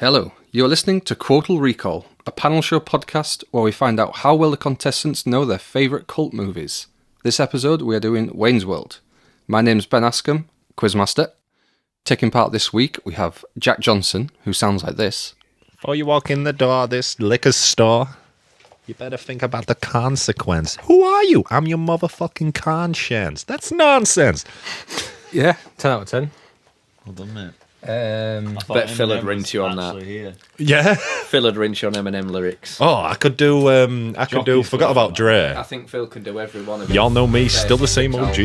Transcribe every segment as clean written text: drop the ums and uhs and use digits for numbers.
Hello, you're listening to Quotal Recall, a panel show podcast where we find out how well the contestants know their favourite cult movies. This episode we are doing Wayne's World. My name's Ben Askham, Quizmaster. Taking part this week we have Jack Johnson, who sounds like this. Before you walk in the door of this liquor store, you better think about the consequence. Who are you? I'm your motherfucking conscience. That's nonsense. Yeah, 10 out of 10. Well done, mate. Bet Phil would rinse you on that. Here. Yeah. Phil would rinse you on Eminem lyrics. Oh, I could do. Forgot about Dre. I think Phil could do every one of them. Y'all know me, still the same OG,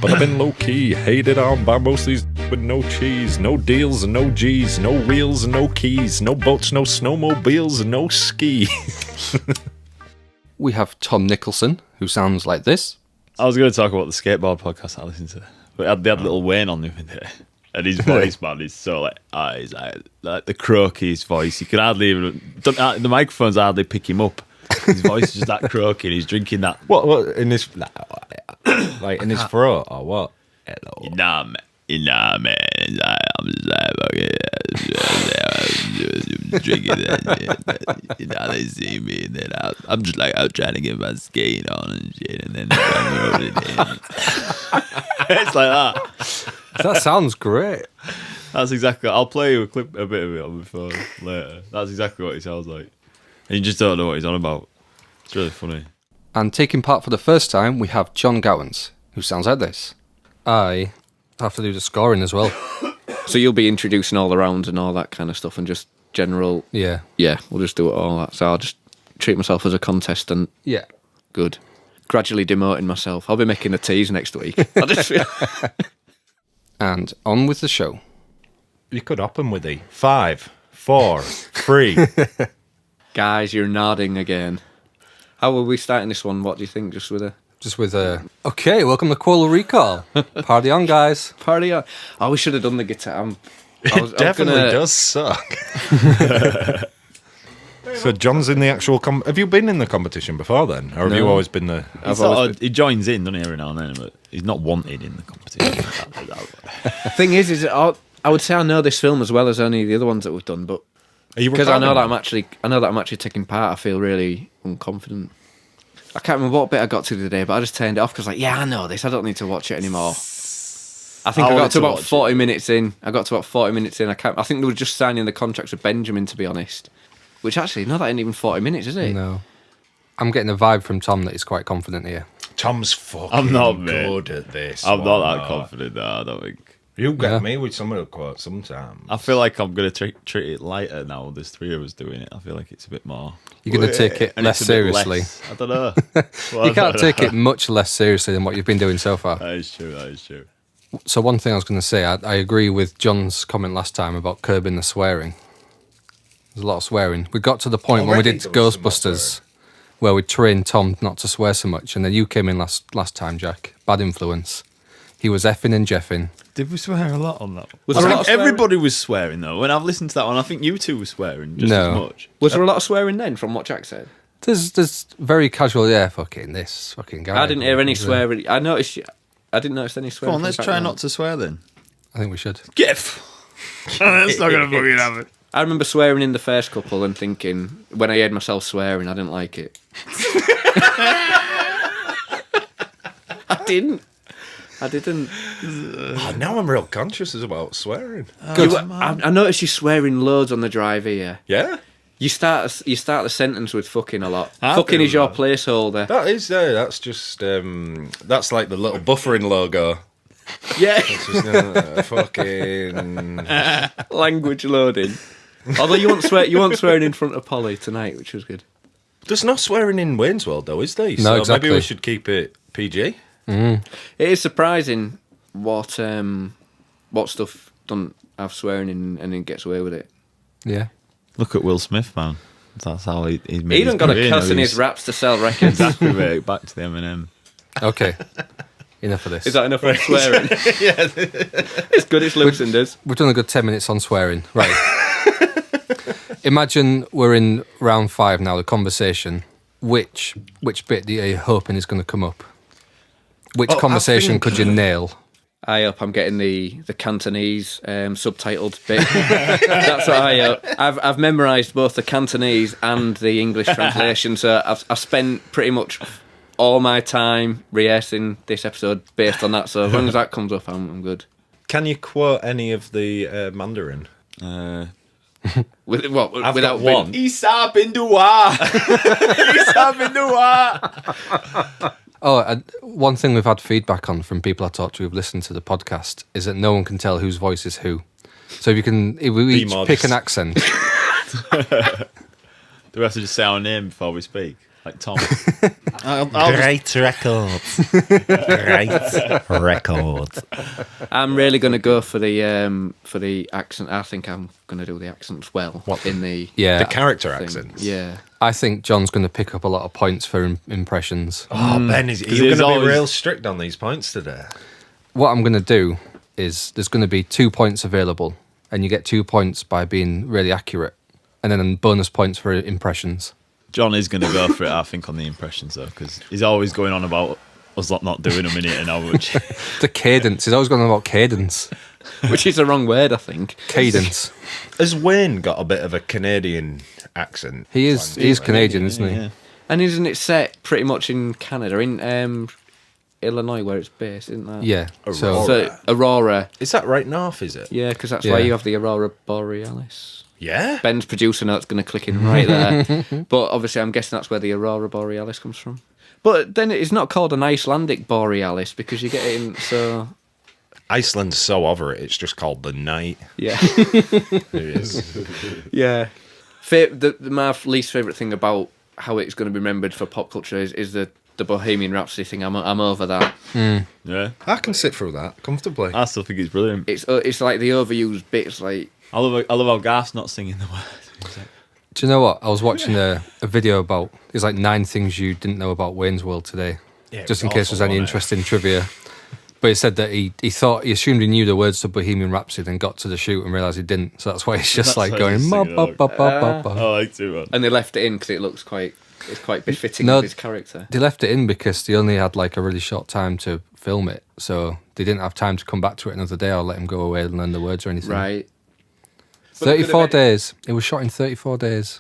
but I've been low key, hated on by most of these with no cheese, no deals and no G's, no wheels and no keys, no boats, no snowmobiles, and no skis. We have Tom Nicholson, who sounds like this. I was going to talk about the skateboard podcast I listened to, but they had Little Wayne on the other day. And his voice, man, is so he's like the croakiest voice. You can hardly even the microphones hardly pick him up. His voice is just that croaky. And he's drinking that. What in his like in his throat or what? Hello. Nah, man. I'm just drinking that. You know, they see me, and then I'm just like out trying to get my skate on and shit, and then it's like that. That sounds great. That's exactly. I'll play you a bit of it on my phone later. That's exactly what he sounds like. And you just don't know what he's on about. It's really funny. And taking part for the first time, we have John Gowans, who sounds like this. I have to do the scoring as well. So you'll be introducing all the rounds and all that kind of stuff and just general... Yeah. Yeah, we'll just do it all that. So I'll just treat myself as a contestant. Yeah. Good. Gradually demoting myself. I'll be making a tease next week. I'll just feel... And on with the show. You could up him with the 5, 4, 3. Guys, you're nodding again. How are we starting this one? What do you think? Just with a... Okay, welcome to Quotal Recall. Party on, guys. Party on. Oh, we should have done the guitar. It definitely does suck. So John's in the actual... Have you been in the competition before then? Or have you always been the... He joins in, doesn't he, every now and then, but he's not wanted in the competition. Thing is I would say I know this film as well as any of the other ones that we've done, but because I know that I'm actually taking part, I feel really unconfident. I can't remember what bit I got to today, but I just turned it off because I know this. I don't need to watch it anymore. I think I got to about 40 minutes in. I think they were just signing the contracts with Benjamin, to be honest. Which actually, no, that ain't even 40 minutes, is it? No. I'm getting a vibe from Tom that he's quite confident here. Tom's fucking I'm not, good at this. I'm not that confident, though, I don't think. You get me with some of the quotes sometimes. I feel like I'm going to treat it lighter now. There's 3 of us doing it. I feel like it's a bit more... You're going to take it less seriously. I don't know. You can't take it much less seriously than what you've been doing so far. That is true. So one thing I was going to say, I agree with John's comment last time about curbing the swearing. There's a lot of swearing. We got to the point when we did Ghostbusters where we trained Tom not to swear so much, and then you came in last time, Jack. Bad influence. He was effing and jeffing. Did we swear a lot on that? I think everybody was swearing, though. When I've listened to that one, I think you two were swearing just as much. Was there a lot of swearing then, from what Jack said? There's very casual, fucking guy. I didn't hear any swearing. I didn't notice any swearing. Come on, let's try not to swear then. I think we should. Gif! That's not going to fucking happen. I remember swearing in the first couple and thinking, when I heard myself swearing, I didn't like it. I didn't. Now I'm real conscious about swearing. I noticed you swearing loads on the drive here. Yeah? You start the sentence with fucking a lot. Fucking is your placeholder. That is, that's just, that's like the little buffering logo. Yeah. It's just, fucking... Language loading. Although you weren't swearing in front of Polly tonight, which was good. There's no swearing in Wayne's World, though, is there? No, exactly. Maybe we should keep it PG. Mm. It is surprising what stuff don't have swearing in and then gets away with it. Yeah. Look at Will Smith, man. That's how he made He done got a cuss in his raps to sell records. Exactly, mate. Back to the Eminem. Okay. Enough of this. Is that enough of swearing? Yeah. It's good, it's loosened us. We've done a good 10 minutes on swearing. Right. Imagine we're in round 5 now, the conversation. Which bit are you hoping is going to come up? Which conversation could you nail? I hope I'm getting the Cantonese subtitled bit. That's what I hope. I've memorised both the Cantonese and the English translation, so I've spent pretty much all my time rehearsing this episode based on that. So as long as that comes up, I'm good. Can you quote any of the Mandarin? Without one. Isa Bindua. Isa Bindua. Oh, one thing we've had feedback on from people I talked to who've listened to the podcast is that no one can tell whose voice is who. So if we each pick an accent. Do we have to just say our name before we speak? Like Tom. Great records. Great records. I'm really going to go for the accent. I think I'm going to do the accents well. What? In the The character thing. accents. Yeah. I think John's going to pick up a lot of points for impressions. Oh, Ben, you're going to be real strict on these points today. What I'm going to do is there's going to be 2 points available, and you get 2 points by being really accurate, and then bonus points for impressions. John is going to go for it, I think, on the impressions, though, because he's always going on about us not doing them in it and how much. The cadence. He's always going on about cadence. Which is the wrong word, I think. Cadence. Has Wayne got a bit of a Canadian accent? He's Canadian, isn't he? Yeah. And isn't it set pretty much in Canada, in Illinois, where it's based, isn't that? Yeah. So Aurora. Is that right north, is it? Yeah, because that's Yeah. why you have the Aurora Borealis. Yeah? Ben's producer note's going to click in right there. But obviously, I'm guessing that's where the Aurora Borealis comes from. But then it's not called an Icelandic Borealis because you get it in so... Iceland's so over it, it's just called the night. Yeah. It is. Yeah. My least favourite thing about how it's going to be remembered for pop culture is the Bohemian Rhapsody thing. I'm over that. Yeah. I can sit through that comfortably. I still think it's brilliant. It's like the overused bits, like... I love how Garth's not singing the words. Do you know what? I was watching a video about... It's like 9 things you didn't know about Wayne's World today. Yeah, it just in was case there's awful, any wasn't it? interesting trivia. But he said that he assumed he knew the words to Bohemian Rhapsody, then got to the shoot and realised he didn't. So that's why he's just That's like why going... he's "Ma, singing ba, along." ba, ba, ba, I ba." like too, man. And they left it in because it's quite befitting No, of his character. They left it in because they only had like a really short time to film it. So they didn't have time to come back to it another day or let him go away and learn the words or anything. Right. 34 days. It was shot in 34 days.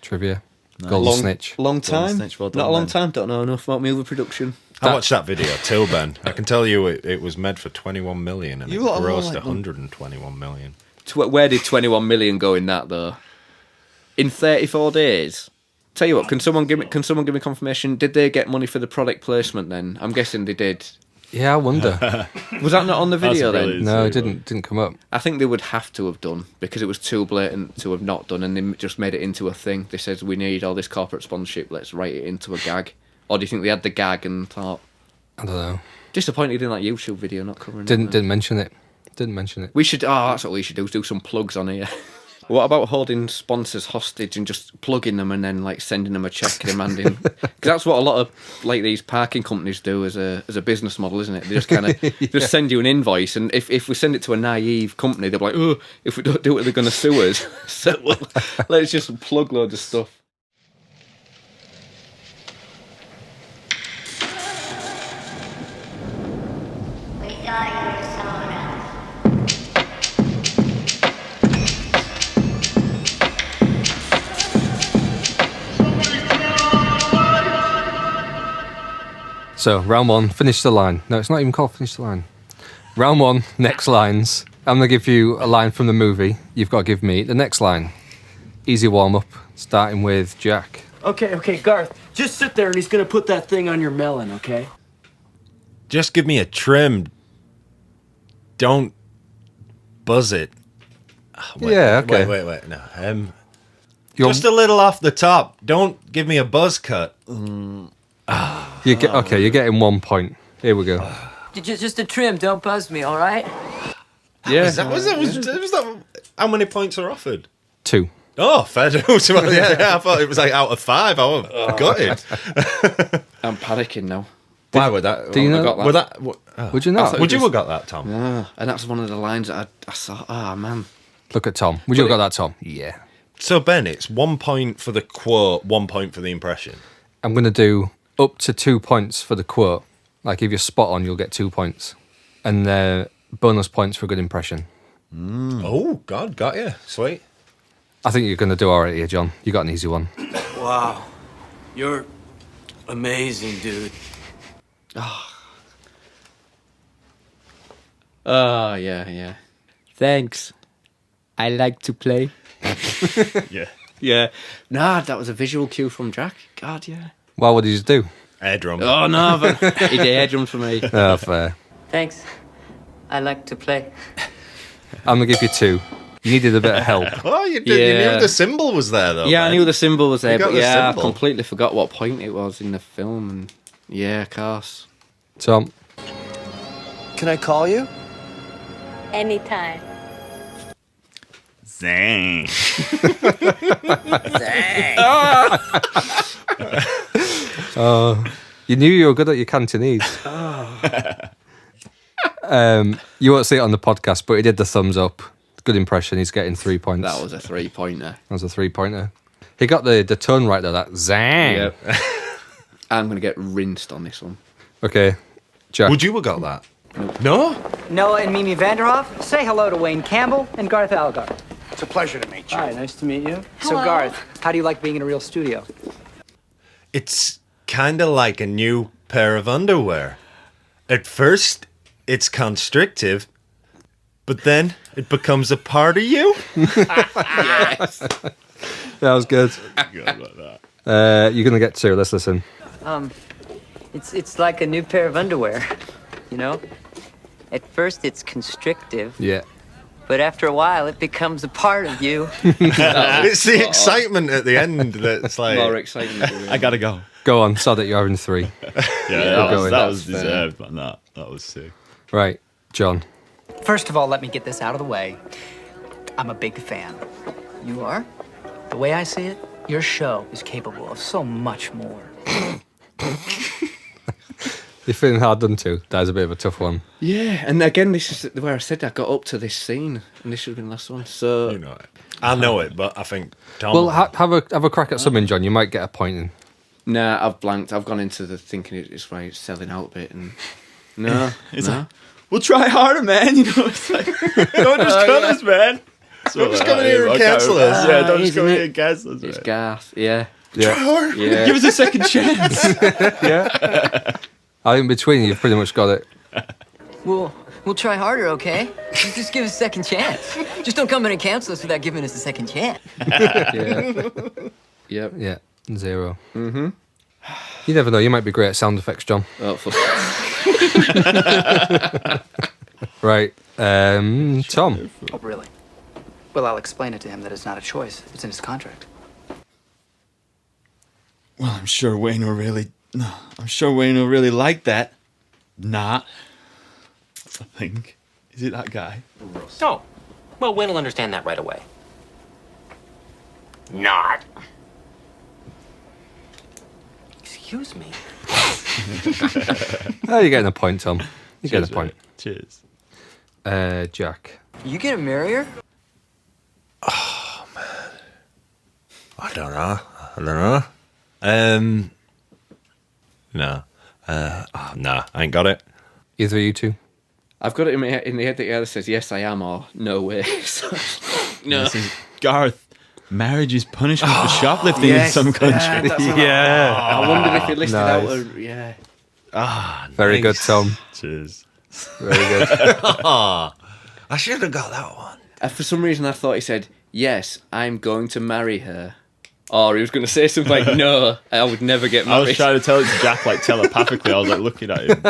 Trivia. Golden Snitch. Long Golden time? Snitch, well done, Not a long Ben. time, don't know enough about movie production. I watched that video too, Ben. I can tell you it was made for 21 million and it lot of grossed like 121 million. Where did 21 million go in that, though? In 34 days? Tell you what, can someone give me confirmation? Did they get money for the product placement then? I'm guessing they did. Yeah, I wonder. Was that not on the video That's then? really- No, it didn't come up. I think they would have to have done because it was too blatant to have not done, and they just made it into a thing. They said we need all this corporate sponsorship. Let's write it into a gag. Or do you think they had the gag and thought I don't know. disappointed in that YouTube video not covering it? Didn't mention it. Didn't mention it. We should. Oh, that's what we should do. Is do some plugs on here. What about holding sponsors hostage and just plugging them and then like sending them a check demanding? Because that's what a lot of like these parking companies do as a business model, isn't it? They just kind of just send you an invoice, and if we send it to a naive company, they're like, oh, if we don't do it, they're going to sue us. So let's just plug loads of stuff. We got your soda. So, round 1, finish the line. No, it's not even called finish the line. Round 1, next lines. I'm going to give you a line from the movie. You've got to give me the next line. Easy warm-up, starting with Jack. Okay, Garth, just sit there and he's gonna put that thing on your melon, okay? Just give me a trim. Don't buzz it. Yeah, okay. Wait. No. You're- Just a little off the top. Don't give me a buzz cut. you're getting 1 point. Here we go. Just a trim, don't buzz me, all right? Yeah. Was that how many points are offered? 2. Oh, fair dues. Well, yeah, I thought it was like out of 5. I was gutted. I'm panicking now. Why would that? Do you know- Would that? Would you not? Would you have got that, Tom? Ah, and that's one of the lines that I saw. Ah, man. Look at Tom. Would you have got that, Tom? Yeah. So Ben, it's 1 point for the quote, 1 point for the impression. I'm going to do up to 2 points for the quote. Like, if you're spot on, you'll get 2 points. And bonus points for a good impression. Oh, God, got you. Sweet. I think you're going to do all right here, John. You got an easy one. Wow. You're amazing, dude. Oh, yeah. Thanks. I like to play. Yeah. Yeah. Nah, that was a visual cue from Jack. God, yeah. Well, what did you do? Air drum. Oh, no, but he did air drum for me. Oh, fair. Thanks. I like to play. I'm going to give you 2. You needed a bit of help. Oh, you did. Yeah. You knew the symbol was there, though. Yeah, I man. knew the symbol was there, You got but the yeah, symbol. I completely forgot what point it was in the film. And yeah, of course. Tom, Can I call you? Anytime. Zang. you knew you were good at your Cantonese. You won't see it on the podcast, but he did the thumbs up. Good impression. He's getting 3 points. That was a 3-pointer. That was a 3-pointer. He got the tone right though. That zang. Yep. I'm going to get rinsed on this one. Okay, Jack. Would you have got that? No? Noah and Mimi Vanderhoff, say hello to Wayne Campbell and Garth Algar. It's a pleasure to meet you. Hi, nice to meet you. So, Hello. Garth, how do you like being in a real studio? It's kind of like a new pair of underwear. At first, it's constrictive, but then it becomes a part of you. That was good. Good about that. You're gonna get 2. Let's listen. It's like a new pair of underwear, you know? At first it's constrictive, Yeah. but after a while it becomes a part of you. It's the excitement at the end that's like... More exciting. I gotta go. Go on. Sod it. You're having 3. Yeah, we're going. that was That's fair. deserved, man. That was sick. Right, John. First of all, let me get this out of the way. I'm a big fan. You are? The way I see it, your show is capable of so much more. You're feeling hard done to. That was a bit of a tough one. Yeah, and again, this is where I said I got up to this scene, and this should have been the last one. So, You know it. I know it, but I think Tom... Well, have a crack at something, John. You might get a point in. nah, I've blanked. I've gone into the thinking it's right, it's selling out a bit, and no, no. We'll try harder, man. You know, it's like, don't just cut us, man. Don't just come in here and cancel us. Yeah, don't just Isn't come in it? here and cancel us. It's man. Garth. Yeah, Yeah. yeah. Give us a second chance. I think between you, you've pretty much got it. We'll try harder, okay? Just give us a second chance. Just don't come in and cancel us without giving us a second chance. Yeah. Yep. Yeah. 0. Mm-hmm. You never know. You might be great at sound effects, John. Oh, fuck. Right. Tom. Oh, really? Well, I'll explain it to him that it's not a choice. It's in his contract. Well, I'm sure Wayne will really like that. Not. I think. Is it that guy? Oh, well, Wayne will understand that right away. Not. Excuse me. Oh, you're getting a point, Tom. You're getting a point. mate. Cheers. Jack. You gonna marry her? I don't know. No. Nah, I ain't got it. Either of you two. I've got it in the head that either says yes, I am, or no way. So, no. This is Garth. Marriage is punishment for shoplifting in some countries. Yeah. I wondered if you listed Nice. out. Yeah. Very good, Tom. Cheers. Very good. I should have got that one. For some reason, I thought he said yes, I'm going to marry her, or he was going to say something like no, I would never get I married. was trying to tell it to Jack like telepathically. I was like looking at him,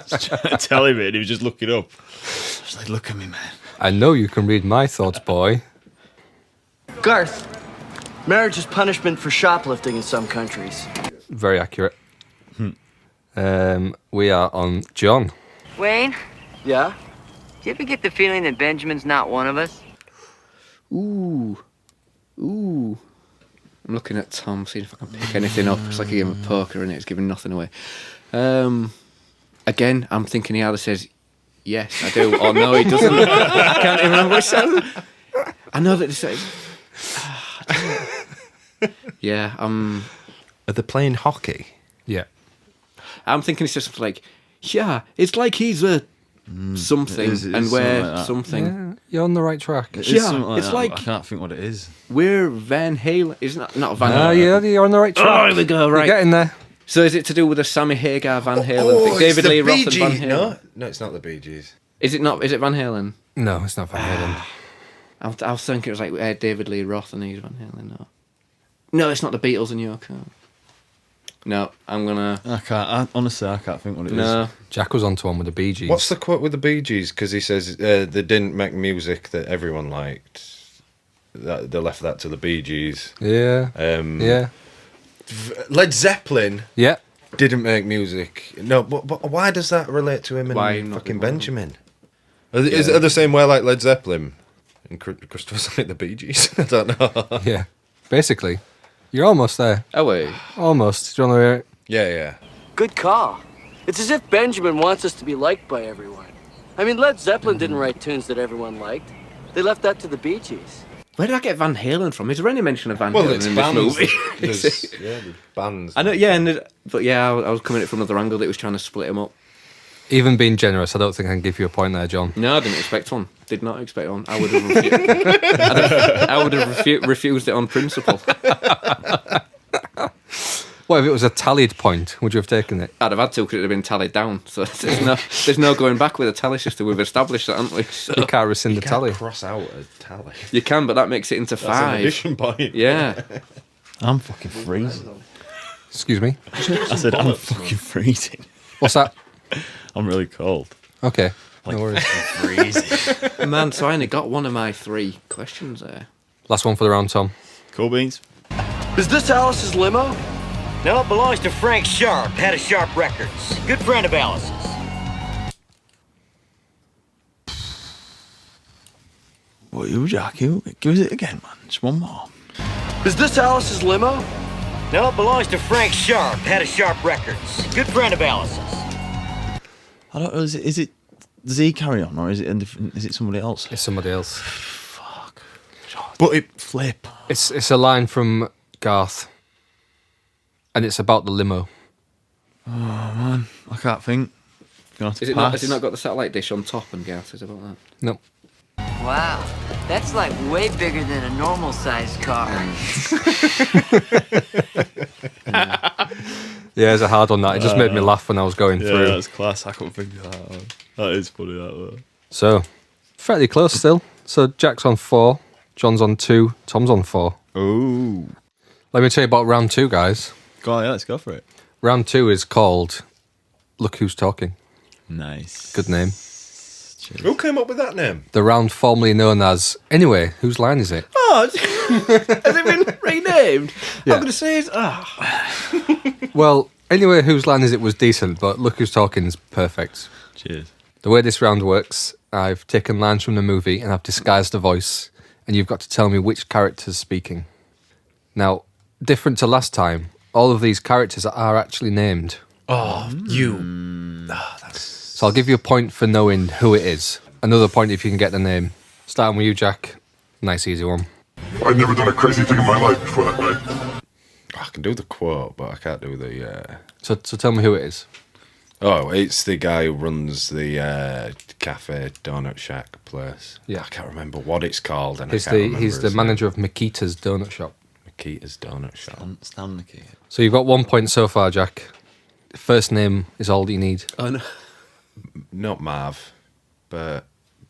just trying to tell him it, and he was just looking up. I was like, "Look at me, man." I know you can read my thoughts, boy. Garth, marriage is punishment for shoplifting in some countries. Very accurate. We are on John. Wayne, Yeah? do you ever get the feeling that Benjamin's not one of us? Ooh. I'm looking at Tom, seeing if I can pick anything up. It's like a game of poker, and it's giving nothing away. Again, I'm thinking he either says yes, I do, or no, he doesn't. I can't even remember what he said. I know that he says. Yeah, Are they playing hockey? Yeah. I'm thinking it's just like, yeah, it's like he's a something, It is and something we're like that. something. Yeah, you're on the right track. It is Yeah, something it's that, like- but I can't think what it is. We're Van Halen. Isn't not Van Ah, Halen? yeah, you're on the right track. Oh, here we go. Right. You're getting there. So is it to do with the Sammy Hagar Van Halen thing? David Lee Roth and Van Halen. No, it's not the Bee Gees. Is it not? Is it Van Halen? No, it's not Van Halen. I was thinking it was like David Lee Roth and he's Van Halen. No, it's not the Beatles and Yoko. No, I'm gonna. Honestly, I can't think what it is. No, Jack was onto one with the Bee Gees. What's the quote with the Bee Gees? Because he says they didn't make music that everyone liked. That they left that to the Bee Gees. Yeah. Yeah. Led Zeppelin Yeah. didn't make music. No, but why does that relate to him Why and not fucking the one? Benjamin? Is it the same way like Led Zeppelin and Christopher's like the Bee Gees? I don't know. Yeah. Basically, you're almost there. oh wait. Almost. Do you want to hear it? Yeah. Good call. It's as if Benjamin wants us to be liked by everyone. I mean, Led Zeppelin didn't write tunes that everyone liked. They left that to the Bee Gees. Where did I get Van Halen from? Is there any mention of Van Well, Halen it's in this bands. movie? There's bands. I know, yeah, but yeah, I was coming at it from another angle that was trying to split him up. Even being generous, I don't think I can give you a point there, John. No, I didn't expect one. Did not expect one. I would have refused it on principle. What if it was a tallied point? Would you have taken it? I'd have had to because it would have been tallied down. So there's no going back with a tally system. We've established that, haven't we? So You can't rescind the Can't tally. cross out a tally. you can, but that makes it into That's an 5. addition point. Yeah. I'm fucking freezing. Excuse me. I said I'm fucking freezing. What's that? I'm really cold. Okay. Like, No worries. freezing. Man, so I only got one of my 3 questions there. Last one for the round, Tom. Cool beans. Is this Alice's limo? No, it belongs to Frank Sharp, head of Sharp Records. Good friend of Alice's. What you, Jackie? Give us it again, man. Just one more. Is this Alice's limo? No, it belongs to Frank Sharp, head of Sharp Records. Good friend of Alice's. I don't know. Is it? Does he carry on, or is it? Is it somebody else? It's somebody else. Fuck. But it Flip. It's a line from Garth. And it's about the limo. Oh man, I can't think. Gonna have to Is it not, pass. has it not got the satellite dish on top and gas? Is about that? No. Wow, that's like way bigger than a normal sized car. Yeah, it's a hard one that. It just made me laugh when I was going Yeah, through. that's class. I couldn't think of that one. That is funny. That one. So, fairly close still. So Jack's on 4, John's on 2, Tom's on 4. Ooh. Let me tell you about round 2, guys. Go on, yeah, let's go for it. Round 2 is called Look Who's Talking. Nice. Good name. Who came up with that name? The round formerly known as Anyway, whose line is it? Oh, has it been renamed? Yeah. I'm going to say it's... Well, Anyway, whose line is it was decent, but Look Who's Talking is perfect. Cheers. The way this round works, I've taken lines from the movie and I've disguised the voice, and you've got to tell me which character's speaking. Now, different to last time, all of these characters are actually named. Oh, you. So I'll give you a point for knowing who it is. Another point if you can get the name. Starting with you, Jack. Nice, easy one. I'd never done a crazy thing in my life before that night. I can do the quote, but I can't do the. So tell me who it is. Oh, it's the guy who runs the cafe donut shack place. Yeah. I can't remember what it's called, and He's I can't remember the his manager of Makita's donut shop. name. Makita's donut shop. Stan the key. So you've got 1 point so far, Jack. First name is all you need. Oh, no. Not Marv, but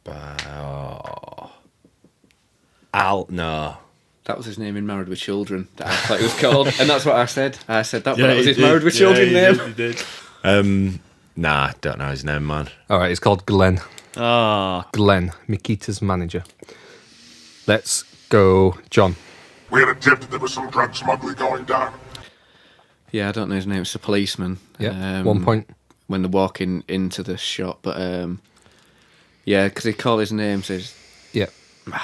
oh. Al. No. That was his name in Married with Children, that I thought it was called. And that's what I said. I said that, but it was his Married with Children name. You did. Nah, don't know his name, man. All right, it's called Glenn. Ah. Glenn, Makita's manager. Let's go, John. We had a tip that there was some drug smuggling going down. Yeah, I don't know his name. It's a policeman. Yeah, 1 point. When they're walking into the shop. But, yeah, because he called his name, says... Yeah. No,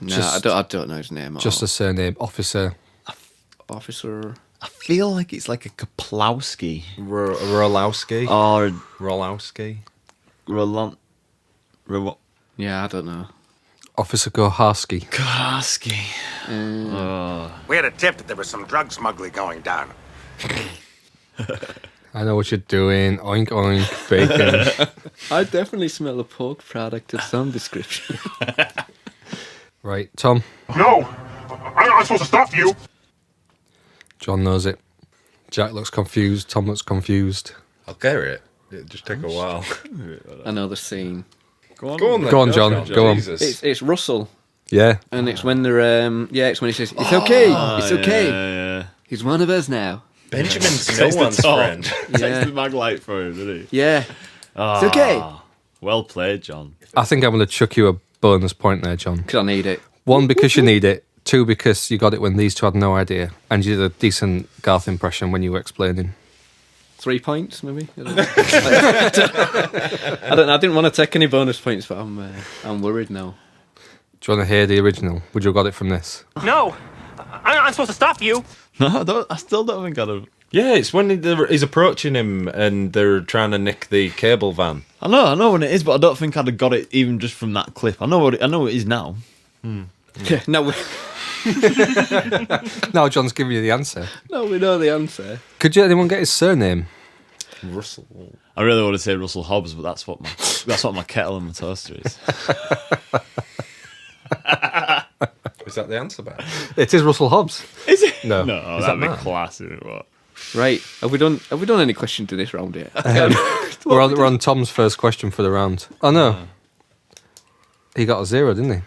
Just- I don't know his name at Just all. a surname, officer. Officer... I feel like it's like a Kaplowski Rolowski. or Rolowski. Roland. Yeah, I don't know. Officer Goharski. Kaplowski. We had a tip that there was some drug smuggling going down. I know what you're doing. Oink, oink, bacon. I definitely smell a pork product of some description. Right, Tom. No! I'm not supposed to stop you! John knows it. Jack looks confused. Tom looks confused. I'll get it. It'll just take a while. I know the scene. Go on, then. Go on, John. Go on. Jesus. It's Russell, Yeah. and it's when they're it's when he says, "It's okay, it's okay. Yeah. He's one of us now." Benjamin's no one's friend. Takes the mag light for him, doesn't he? Yeah, it's okay. Well played, John. I think I'm going to chuck you a bonus point there, John. Because I need it. 1, because you need it. 2, because you got it when these two had no idea. And you did a decent Garth impression when you were explaining. 3 points, maybe. I don't know. I didn't want to take any bonus points, but I'm worried now. Do you want to hear the original? Would you have got it from this? No! I'm not supposed to stop you! No, I still don't think I'd have. Yeah, it's when he's approaching him and they're trying to nick the cable van. I know when it is, but I don't think I'd have got it even just from that clip. I know what it is now. Yeah, no, No, John's giving you the answer. no, we know the answer. Could anyone get his surname? Russell. I really want to say Russell Hobbs, but that's what my kettle and my toaster is. Is that the answer back? It is Russell Hobbs. Is it? No. No, Is that'd that be Matt? class, isn't it? What? Right, have we done any questions in this round yet? We're on Tom's first question for the round. Oh, no. He got a 0, didn't he?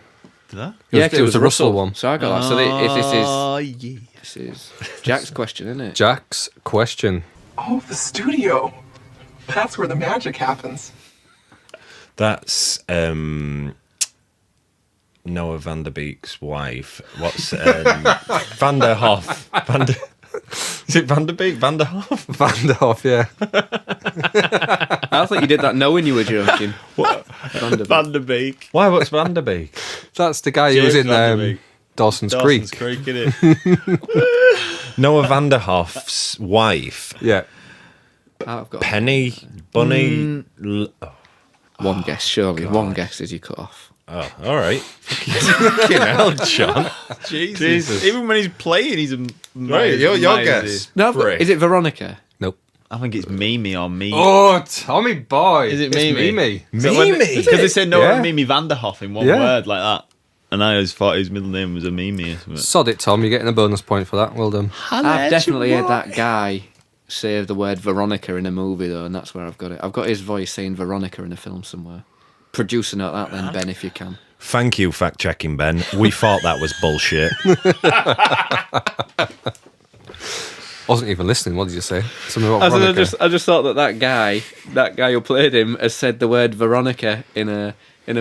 Did I? Yeah, it was the Russell one. So I got that. So if Yeah. this is Jack's question, isn't it? Jack's question. Oh, the studio. That's where the magic happens. That's Noah Van der Beek's wife. What's Van der Hoff? Is it Van der Beek? Van der Hoff? Van der Hoff, yeah. I thought you did that knowing you were joking. What? Van der Beek. Why? What's Van der Beek? That's the guy who was James in Van der Beek. Dawson's Dawson's Creek. Creek, innit? Noah Van der Hoff's wife. Yeah. I've got Penny Bunny. one guess, surely. One guess as you cut off. Oh, all right. Fucking hell, John. Jesus. Even when he's playing, he's a Right, your guess. No, I've got, Brick. is it Veronica? Nope. I think it's Mimi or Me. Oh, Tommy boy. Is it It's Mimi? Mimi. Mimi? Because they said Noah Yeah. Mimi Vanderhoff in one Yeah. word like that. And I always thought his middle name was a Mimi or something. Sod it, Tom. You're getting a bonus point for that. Well done. I've definitely heard that guy say the word Veronica in a movie, though, and that's where I've got it. I've got his voice saying Veronica in a film somewhere. Produce a note that then, Ben, if you can. Thank you, fact checking, Ben. We thought that was bullshit. Wasn't even listening. What did you say? Something about Veronica. I just thought that guy who played him has said the word Veronica in a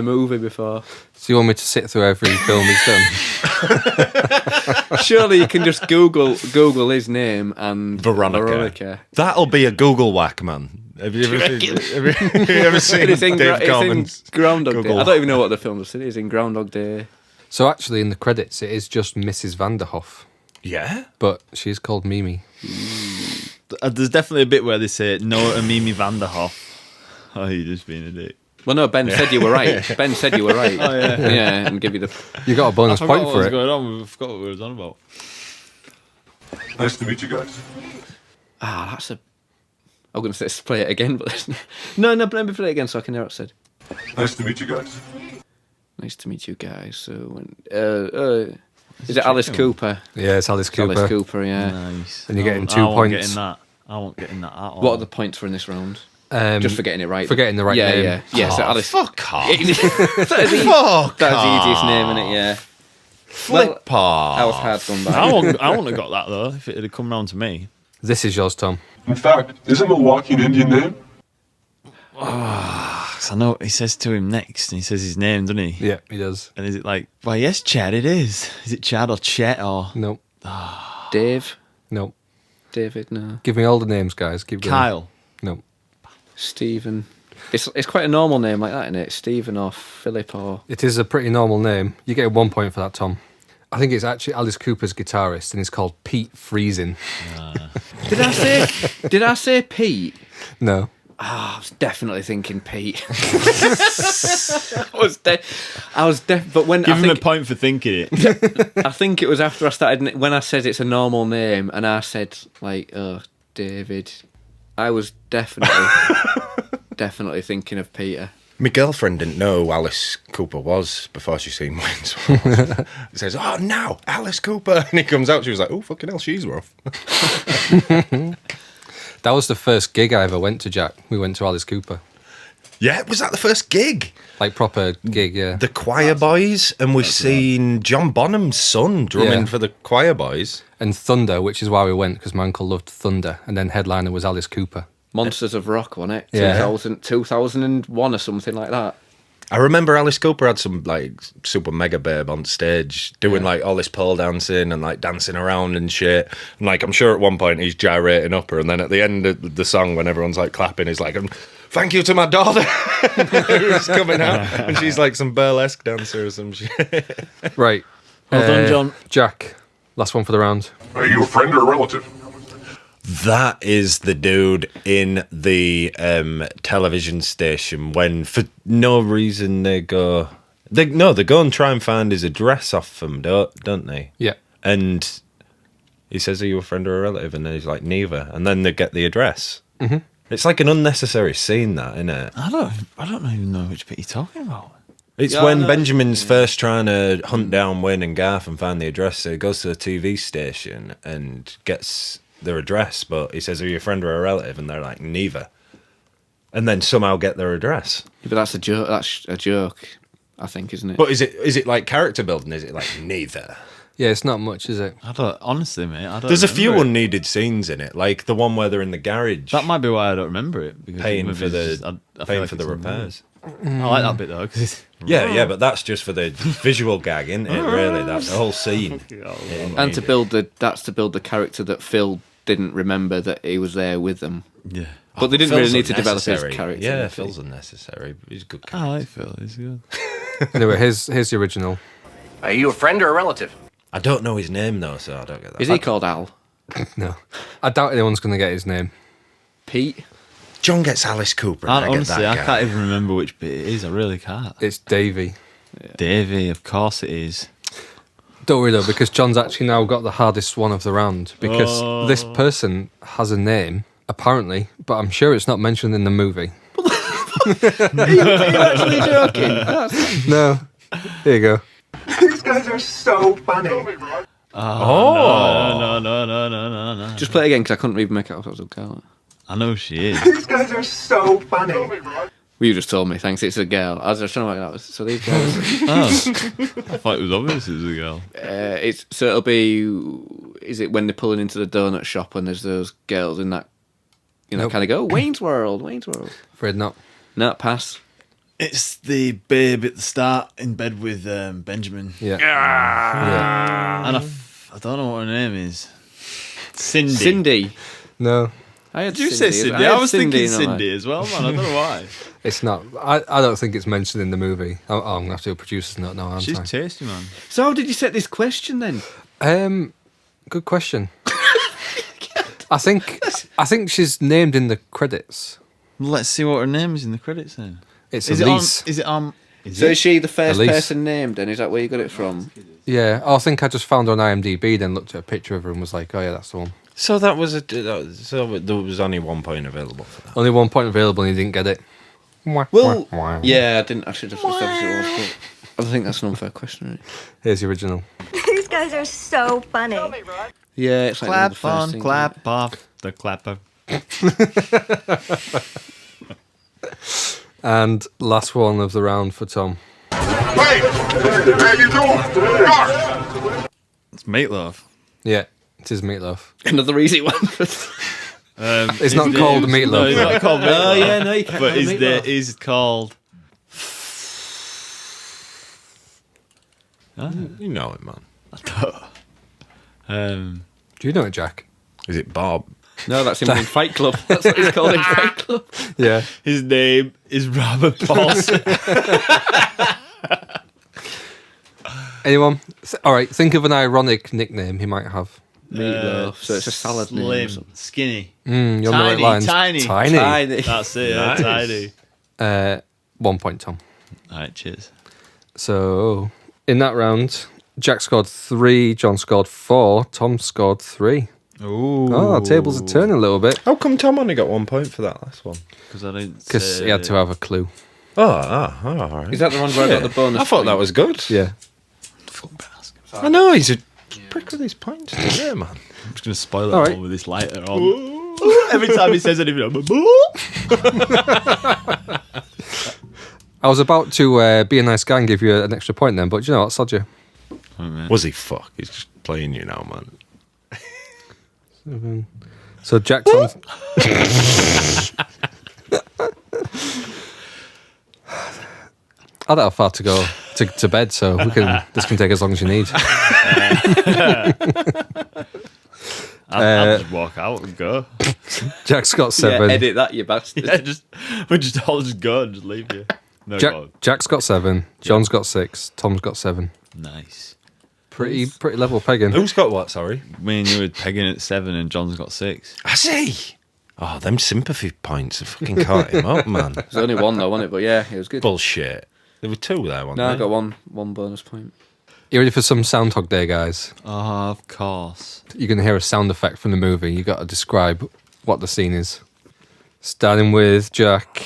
movie before. So you want me to sit through every film he's done? Surely you can just Google his name and Veronica. That'll be a Google whack, man. Have you ever seen It's in Dave Gorman's Groundhog Day. Google? I don't even know what the film is. It is in Groundhog Day. So actually, in the credits, it is just Mrs. Vanderhoff, Yeah? but she's called Mimi. There's definitely a bit where they say Noah and Mimi Vanderhoff. Oh, you're just being a dick. Well, no, Ben said you were right. Ben said you were right. Oh, yeah. Yeah, and give you the... You got a bonus I forgot point what for was it. going on. I forgot what we were on about. Nice to meet you guys. that's a... I'm going to say play it again, but... No, let me play it again so I can hear what it said. Nice to meet you guys. Nice to meet you guys. So, when, is it Alice Cooper? Yeah, it's Alice Cooper. Alice Cooper, yeah. Nice. And you're getting 2 I won't points. get in that. I won't get in that at all. What are the points for in this round? Just for getting it right. For getting the right name. Yeah. Yeah, so Alice... Fuck off. That's the easiest name, isn't it? Yeah. Flip off. That was hard done by. I wouldn't have got that, though, if it had come round to me. This is yours, Tom. In fact, isn't Milwaukee an Indian name? Cause I know he says to him next, and he says his name, doesn't he? Yeah, he does. And is it like, why, yes, Chad, it is. Is it Chad or Chet or Nope. Dave? Nope. David, no. Give me all the names, guys. Keep going. Kyle? Nope. Stephen. It's quite a normal name like that, isn't it? Stephen or Philip or... It is a pretty normal name. You get 1 point for that, Tom. I think it's actually Alice Cooper's guitarist, and he's called Pete Freezing. Did I say Pete? No. I was definitely thinking Pete. But when Give I him think, a point for thinking it. I think it was after I started when I said it's a normal name, and I said like, oh, David. I was definitely thinking of Peter. My girlfriend didn't know who Alice Cooper was before she seen Wayne's World. He says, "Oh, now Alice Cooper," and he comes out. She was like, "Oh, fucking hell, she's rough." That was the first gig I ever went to, Jack. We went to Alice Cooper. Yeah, was that the first gig? Like proper gig, yeah. The Choir Boys, and we've seen John Bonham's son drumming for the Choir Boys. And Thunder, which is why we went, because my uncle loved Thunder. And then headliner was Alice Cooper. Monsters of Rock, wasn't it? Yeah. 2001 or something like that. I remember Alice Cooper had some like super mega babe on stage doing like all this pole dancing and like dancing around and shit. And like I'm sure at one point he's gyrating up her, and then at the end of the song when everyone's like clapping, he's like, "Thank you to my daughter who's coming out," and she's like some burlesque dancer or some shit. Right. Well done, John. Jack, last one for the round. Are you a friend or a relative? That is the dude in the television station when, for no reason, they go and try and find his address off him, don't they? Yeah. And he says, "Are you a friend or a relative?" And then he's like, "Neither." And then they get the address. Mm-hmm. It's like an unnecessary scene, that, isn't it? I don't even know which bit you're talking about. It's when Benjamin's first trying to hunt down Wayne and Garth and find the address. So he goes to the TV station and gets their address, but he says, "Are you a friend or a relative?" And they're like, "Neither." And then somehow get their address. Yeah, but that's a joke. That's a joke, I think, isn't it? But is it like character building? Is it like neither? Yeah, it's not much, is it? Honestly, mate, I don't. There's a few remember it. unneeded scenes in it, like the one where they're in the garage. That might be why I don't remember it. Because paying for the I feel like for the it's repairs. I like that bit though. Cause Yeah, but that's just for the visual gag, isn't it? Really, that's the whole scene. And to build the character that Phil didn't remember that he was there with them. Yeah. But they didn't Phil's really need to develop his unnecessary. character. Yeah, did they? Phil's unnecessary. He's a good I character. like Phil. He's good. Anyway, here's the original. Are you a friend or a relative? I don't know his name though, so I don't get that. Is he called Al? No. I doubt anyone's going to get his name. Pete? John gets Alice Cooper. And Honestly, I I get that can't guy. even remember which bit it is. I really can't. It's Davey. Davey, of course it is. Don't worry though, because John's actually now got the hardest one of the round. Because this person has a name, apparently, but I'm sure it's not mentioned in the movie. Are you actually joking? No. Here you go. These guys are so funny. No. Just play it again because I couldn't even make it out. I know she is. These guys are so funny. Well, you just told me. Thanks. It's a girl. I was just trying to work it out. So these guys. I thought it was obvious it was a girl. It'll be. Is it when they're pulling into the donut shop and there's those girls in that? Nope. Kind of go Wayne's World. Afraid not. No, pass. It's the babe at the start in bed with Benjamin. Yeah. And I don't know what her name is. Cindy. Cindy. No. Did you say Cindy? I was thinking Cindy as well, man. I don't know why. It's not. I don't think it's mentioned in the movie. I'm going to have to do a producer's note now, aren't She's I? tasty, man. So how did you set this question then? Good question. I think she's named in the credits. Let's see what her name is in the credits then. It's Is Elise. Is she the first Elise. person named, and is that where you got it from? Yeah. I think I just found her on IMDb, then looked at a picture of her and was like, oh yeah, that's the one. So so there was only 1 point available for that. Only 1 point available and he didn't get it. Well, yeah, I didn't actually just establish it was. But I think that's an unfair question. Right? Here's the original. These guys are so funny. Yeah, it's like one of the clap first on, things, clap isn't off the clapper. And last one of the round for Tom. Hey, how you doing? Gosh. It's Meatloaf. Yeah, it is Meatloaf. it? Another easy one. It's not called Meatloaf. No, it's not called Meatloaf. Oh yeah, no, you can't. But call it Meatloaf. is called. You know it, man. Do you know it, Jack? Is it Bob? No, that's him in Fight Club. That's what he's called in Fight Club. Yeah. His name is Robert Paulson. Anyone? All right, think of an ironic nickname he might have. Meatloaf. So it's a salad name. Or Slim, something. skinny, You're on the right lines. tiny. Tiny. That's it. Yeah, Nice. tiny. 1 point, Tom. All right, cheers. So in that round, Jack scored 3, John scored 4, Tom scored 3. Ooh. Oh, tables are turning a little bit. How come Tom only got 1 point for that last one? Because he had to have a clue. Oh, all right. Is that the one where I got the bonus? I thought that was good. Yeah. I know, he's a prick with his points today, man. I'm just going to spoil it All all right. with this lighter on. Every time he says anything, I'm I was about to be a nice guy and give you an extra point then, but you know what, sod you. Was he fuck? He's just playing you now, man. 7. So Jack's on. I don't have far to go to bed, so this can take as long as you need. I'll just walk out and go. Jack's got 7. Yeah, edit that, you bastard. Yeah, we'll just all just go and just leave you. No, go on. Jack's got 7. John's got 6. Tom's got 7. Nice. Pretty level pegging. Who's got what, sorry? Me and you were pegging at 7 and John's got 6. I see. Oh, them sympathy points have fucking caught him up, man. There's only one though, wasn't it? But yeah, it was good. Bullshit. There were 2 there, wasn't No, there? I got one bonus point. You ready for some Soundhog Day, guys? Oh, of course. You're going to hear a sound effect from the movie. You got to describe what the scene is. Starting with Jack.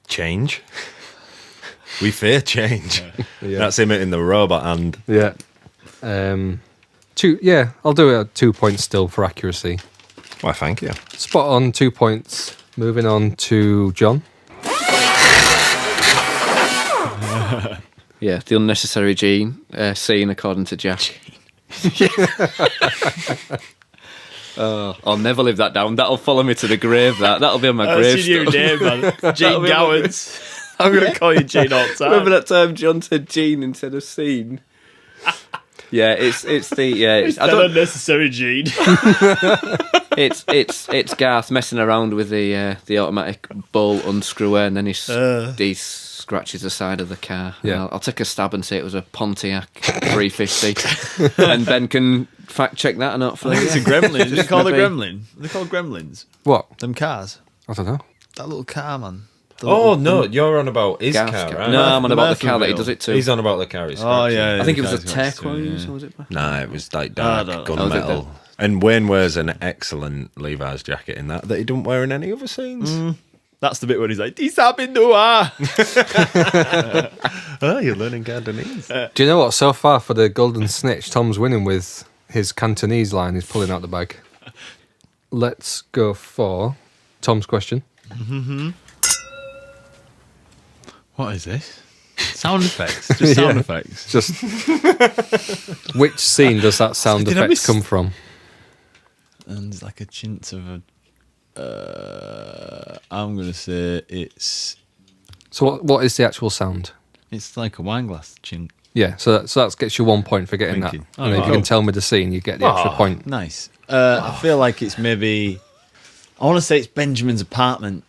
Change. We fear change. Yeah. That's him in the robot hand. Yeah. 2. Yeah, I'll do it at 2 points still for accuracy. Why, thank you. Spot on, 2 points. Moving on to John. Yeah, the unnecessary gene scene, according to Jack. I'll never live that down. That'll follow me to the grave. That'll be on my grave. That's your new name, man. Gene Gowans. I'm going to call you Gene all the time. Remember that time John said Gene instead of scene? Yeah, it's an unnecessary Gene. It's Garth messing around with the automatic bolt unscrewer, and then he scratches the side of the car. Yeah. I'll take a stab and say it was a Pontiac 350, and Ben can fact check that or not. I think it's a gremlin. They call the gremlin. They're called gremlins. What? Them cars. I don't know. That little car, man. No, you're on about his Garth's car, car. right? No, I'm on about the car that he does it to. He's on about the car he's Oh, scratching. yeah. I think it was a the car's turquoise, yeah. or was it? Nah, it was like I dark don't know. gunmetal. And Wayne wears an excellent Levi's jacket in that he don't wear in any other scenes. That's the bit where he's like, "Dis happened noir." Oh, you're learning Cantonese. Do you know what? So far for the Golden Snitch, Tom's winning with his Cantonese line. He's pulling out the bag. Let's go for Tom's question. What is this? Sound effects. Just sound effects. Just which scene does that sound Did I effect miss- come from? And it's like a chint of a. I'm gonna say it's So what is the actual sound? like a wine glass chint. Yeah, so that gets you 1 point for getting Thinking. that. And then if you can tell me the scene, you get the extra point. Nice. I feel like it's maybe. I want to say it's Benjamin's apartment,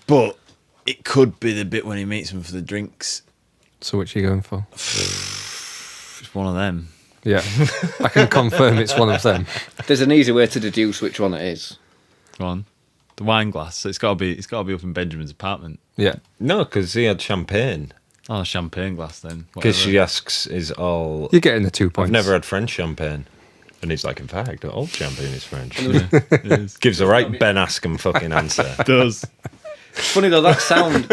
but it could be the bit when he meets him for the drinks. So which are you going for? It's one of them. Yeah, I can confirm it's one of them. There's an easy way to deduce which one it is. Go on. The wine glass. So it's got to be up in Benjamin's apartment. Yeah. No, because he had champagne. Oh, champagne glass then. Because Whatever. she asks, is all... You're getting the 2 points. I've never had French champagne. And he's like, in fact, all champagne is French. It is. Gives the right Ben Askren fucking answer. Does. Funny though, that sound.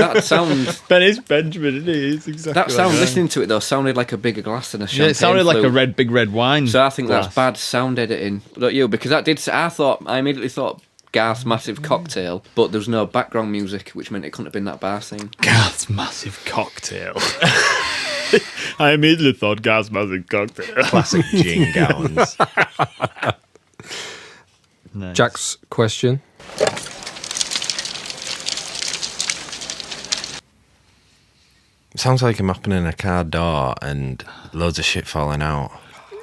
Ben is Benjamin, isn't he? It's exactly That sound, like listening to it though, sounded like a bigger glass than a champagne. Yeah, it sounded like a flute. big red wine. So I think glass. that's bad sound editing. Not you, because that did. I immediately thought Garth's massive cocktail, but there was no background music, which meant it couldn't have been that bar scene. Garth's massive cocktail. I immediately thought Garth's massive cocktail. Classic Gene Gowans. Nice. Jack's question. Sounds like him opening a car door and loads of shit falling out.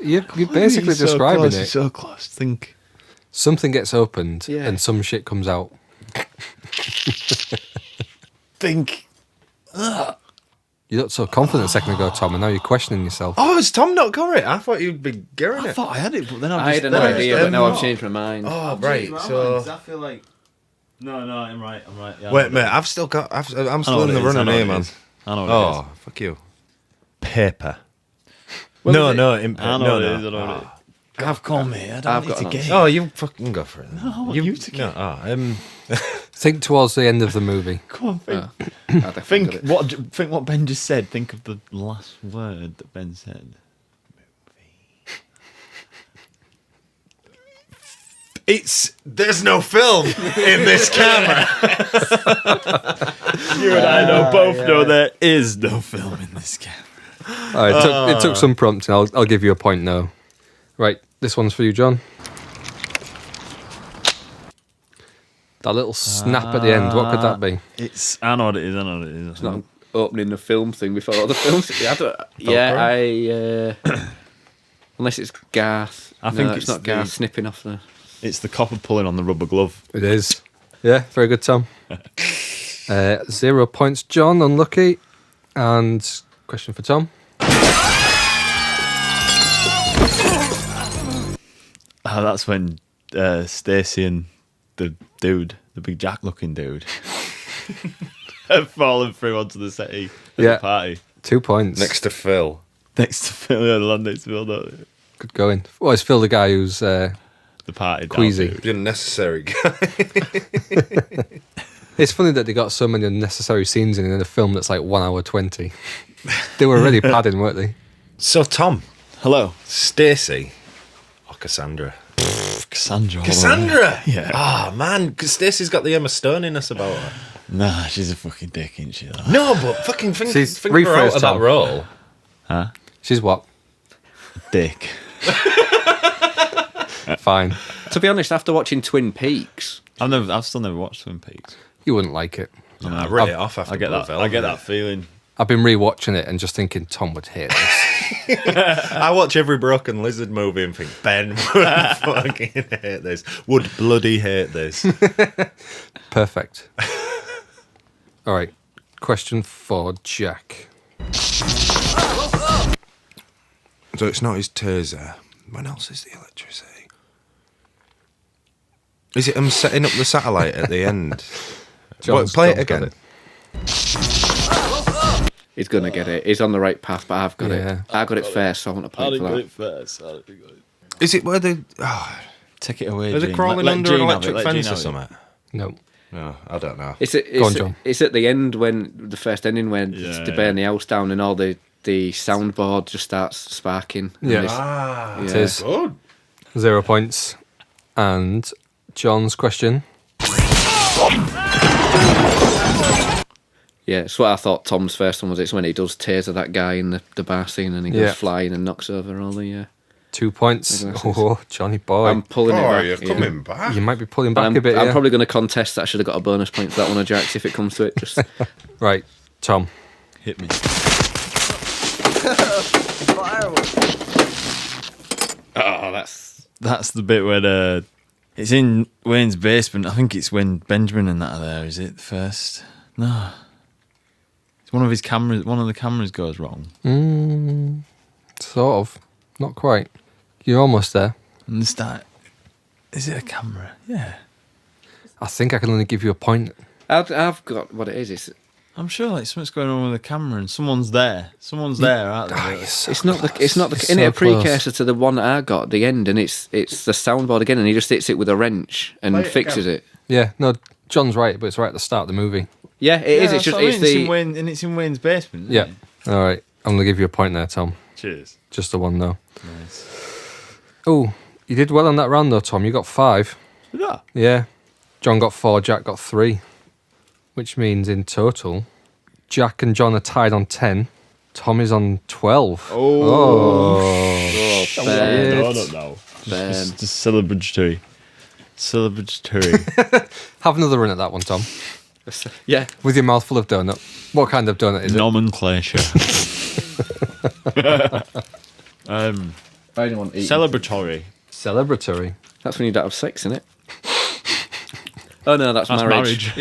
You're basically describing it. So close. Think. Something gets opened Yeah. and some shit comes out. Think. You're You looked so confident a second ago, Tom, and now you're questioning yourself. Oh, has Tom not got it? I thought you'd be gearing it. I thought I had it, but then I had an idea, but now I've changed my mind. Oh, right. So I feel like no, I'm right. Yeah, wait, mate. I'm still in the running here, man. I know what it is. Fuck you. Paper. Well, no, is it? no, I know what it is. I know what it is. Have called me. I don't need to get. Oh, you fucking go for it. No, I want you to get. No, Think towards the end of the movie. Come on, think. Think what Ben just said. Think of the last word that Ben said. There's no film in this camera. You and I know both know there is no film in this camera. All right, it took some prompting. I'll give you a point now. Right, this one's for you, John. That little snap at the end, what could that be? I know what it is. It's not opening the film thing before all the films. Unless it's Garth. I think it's not Garth snipping off the. It's the copper pulling on the rubber glove. It is. Yeah, very good, Tom. 0 points, John. Unlucky. And question for Tom. That's when Stacey and the dude, the big Jack-looking dude, have fallen through onto the settee at the party. 2 points. Next to Phil. Next to Phil, yeah, the land next to Phil, don't they? Good going. Well, it's Phil, the guy who's the party queasy. The unnecessary guy. It's funny that they got so many unnecessary scenes in a film that's like 1 hour 20. They were already padding, weren't they? So, Tom. Hello. Stacey. Or Cassandra. Cassandra? Yeah. Ah, man. Because Stacey's got the Emma Stoniness about her. Nah, she's a fucking dick, ain't she? Though? No, but fucking think her rephrase, out of Tom. that role. Huh? She's what? Dick. Fine. To be honest, after watching Twin Peaks, I've still never watched Twin Peaks. You wouldn't like it. I read it off after I get that feeling. I've been rewatching it and just thinking Tom would hate this. I watch every Broken Lizard movie and think Ben would fucking hate this. Would bloody hate this. Perfect. All right. Question for Jack. So it's not his taser. When else is the electricity? Is it him setting up the satellite at the end? Play it again. he's going to get it. He's on the right path, but I've got it. I got it first, so I want to point for that. I got it first. Is it where they... Take it away, Are they Gene. crawling Let under Gene an have it, electric let fence Gene or have it. something? No. No, I don't know. It's at the end when the first ending when they burn the house down and all the soundboard just starts sparking. Yeah. It is. Good. 0 points. And John's question. Yeah, it's what I thought Tom's first one was. It's when he does taser that guy in the bar scene and he goes flying and knocks over all the... 2 points. Oh, Johnny boy. I'm pulling it back. You're coming back. You might be pulling back a bit, I'm probably going to contest that. I should have got a bonus point for that one of Jack's if it comes to it. Just Right, Tom. Hit me. Oh, that's the bit where it's in Wayne's basement. I think it's when Benjamin and that are there. Is it first? No. It's one of his cameras. One of the cameras goes wrong. Sort of. Not quite. You're almost there. And the start. Is it a camera? Yeah. I think I can only give you a point. I've got what it is. I'm sure like something's going on with the camera and someone's there. Someone's there, aren't they? It's not the. Isn't it a precursor to the one that I got at the end? And it's the soundboard again, and he just hits it with a wrench and fixes it. Yeah, no, John's right, but it's right at the start of the movie. Yeah, it is. It's just it's in Wayne's basement. Yeah. All right, I'm gonna give you a point there, Tom. Cheers. Just the one though. Nice. Oh, you did well on that round though, Tom. You got 5. Yeah. Yeah. John got 4. Jack got 3, which means in total, Jack and John are tied on 10. Tom is on 12. Oh, no. Just celebratory. Have another run at that one, Tom. Yeah. With your mouth full of donut. What kind of donut is it? Nomenclature. Celebratory. Celebratory. That's when you don't have sex, isn't it? Oh no, that's marriage.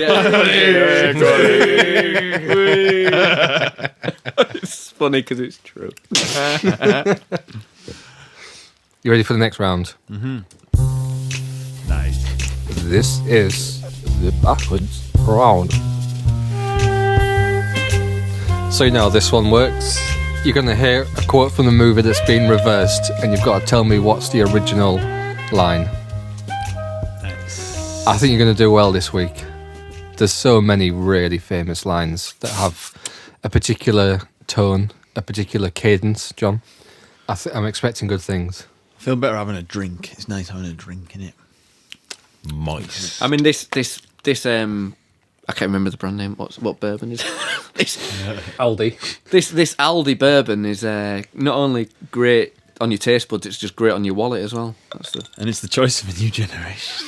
It's funny because it's true. You ready for the next round? Mm-hmm. Nice. This is the backwards round. So you know how this one works. You're going to hear a quote from the movie that's been reversed, and you've got to tell me what's the original line. Nice. I think you're going to do well this week. There's so many really famous lines that have a particular tone, a particular cadence, John. I'm expecting good things. I feel better having a drink. It's nice having a drink, innit? Moist. I mean, this I can't remember the brand name. What bourbon is this? Aldi. This Aldi bourbon is not only great on your taste buds, it's just great on your wallet as well. And it's the choice of a new generation.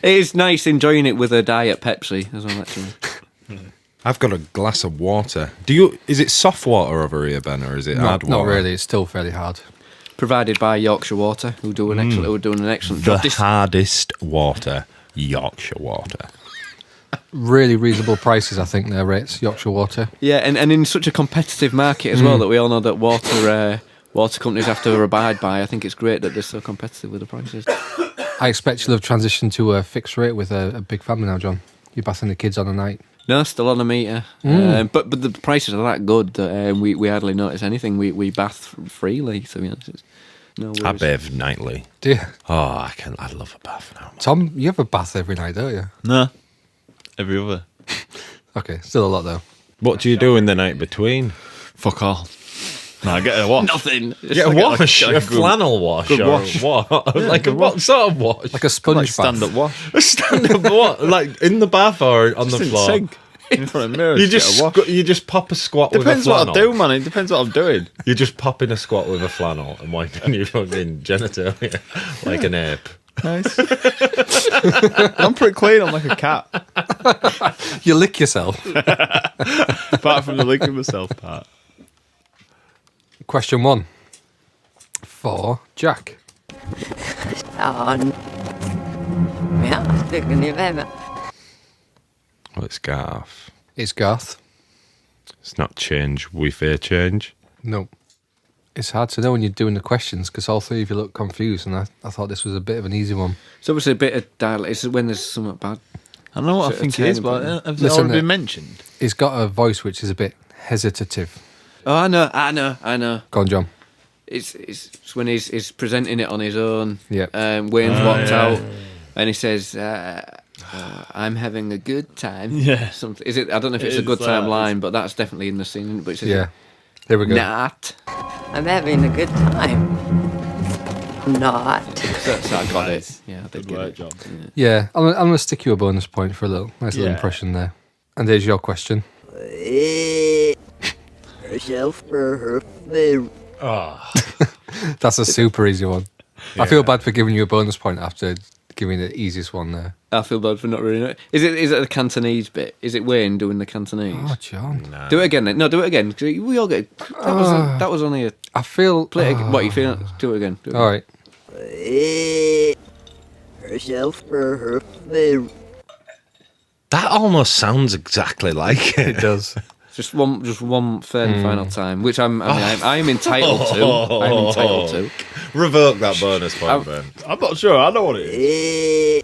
It is nice enjoying it with a diet Pepsi as well, actually. I've got a glass of water. Is it soft water over here, Ben, or is it hard water? Not really. It's still fairly hard. Provided by Yorkshire Water, who do an excellent job. The hardest water, Yorkshire Water. Really reasonable prices, I think, their rates, Yorkshire Water. Yeah, and in such a competitive market as well that we all know that water companies have to abide by. I think it's great that they're so competitive with the prices. I expect you'll have transitioned to a fixed rate with a big family now, John. You're bathing the kids on a night. No, still on a meter. But the prices are that good that we hardly notice anything. We bath freely, so you know, no worries. I bathe nightly. Do you? Oh, I love a bath now. Tom, you have a bath every night, don't you? No. Every other. Okay, still a lot though. What do you do in the night between? Fuck all. No, I get a wash. Nothing. Get a wash? A flannel wash? Good or wash. What? Like what sort of wash? Like a sponge bath. Stand-up wash. A stand-up what? Like in the bath or on the floor? Sink. In front of the mirror. You just pop a squat Depends with a what flannel. I do, man. It depends what I'm doing. You just pop in a squat with a flannel and wiping your fucking genitalia like an ape. Nice. I'm pretty clean. I'm like a cat. You lick yourself. Apart from the licking myself part. Question 1 for Jack. Well, it's Garth. It's Garth. It's not change. We fear change. No. It's hard to know when you're doing the questions because all three of you look confused, and I thought this was a bit of an easy one. It's obviously a bit of dialect. It's when there's something bad. I don't know what I think it is, but has it already been mentioned? He's got a voice which is a bit hesitative. Oh, I know. Go on, John. It's when he's presenting it on his own. Yep. Wayne's walked out, and he says, "I'm having a good time." Yeah. Something is it? I don't know if it's a good time line, but that's definitely in the scene. But it says, Yeah. There we go. Not. I'm having a good time. Not. So I got it. Yeah, I did Good get work, it. John. Yeah, I'm going to stick you a bonus point for a little nice little Yeah. impression there. And there's your question. Herself for her favorite. That's a super easy one. I feel bad for giving you a bonus point after giving the easiest one there. I feel bad for not really knowing. Is it the Cantonese bit? Is it Wayne doing the Cantonese? Oh, John. Do it again then. No, do it again. 'Cause we all get. That was only a. I feel... Play it, what, you feel? Do it again. All right. Herself for her favorite. That almost sounds exactly like it. It does. Just one third and final time, which I'm entitled to. I'm entitled to. Revoke that bonus point, Ben. I'm not sure. I know what it is.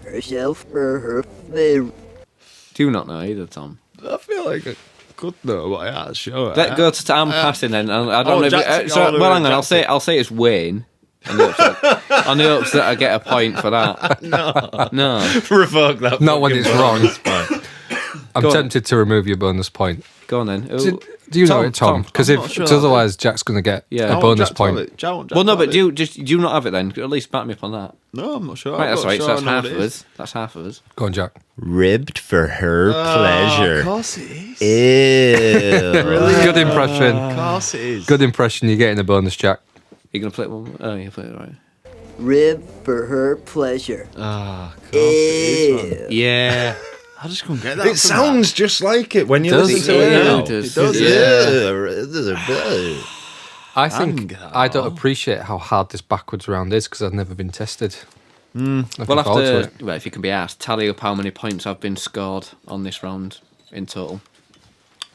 Herself for her favorite. Do you not know either, Tom? I feel like I could know, but I can't show it. Let go to I'm passing then. I don't know. Jackson, Well, hang on. I'll say it's Wayne. On the hopes that I get a point for that. No. Revoke that. Not when it's wrong. Point. I'm tempted to remove your bonus point. Go on then. Do you know it, Tom? Because otherwise Jack's going to get a bonus point. Well, no, but do you not have it then? At least back me up on that. No, I'm not sure. Right, that's right. Sure So that's I know half what of it us. is. That's half of us. Go on, Jack. Ribbed for her pleasure. Of course it is. Ew. Good impression. Of course it is. Good impression. You're getting a bonus, Jack. You're going to play it one more? Oh, you play it right. Rib for her pleasure. Ah, of course it is, man. Yeah. I just couldn't get that. It sounds just like it when you Does listen it? to it Yeah, now. it does. Yeah. I think I don't appreciate how hard this backwards round is because I've never been tested. Looking We'll have forward to, it. well, if you can be asked, tally up how many points have been scored on this round in total.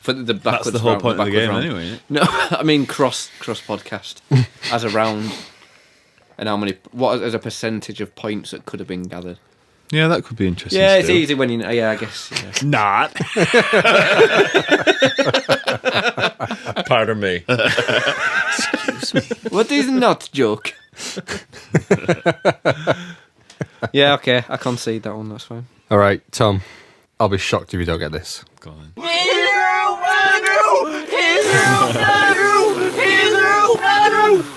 For the backwards That's the whole round, point of the backwards game, round. anyway. Isn't it? No, I mean cross podcast as a round, and how many? What as a percentage of points that could have been gathered? Yeah, that could be interesting. Yeah, to it's do. easy when you. Yeah, I guess. Yeah. Not. Pardon me. What is not joke? Yeah, okay, I concede that one. That's fine. All right, Tom. I'll be shocked if you don't get this. Go on.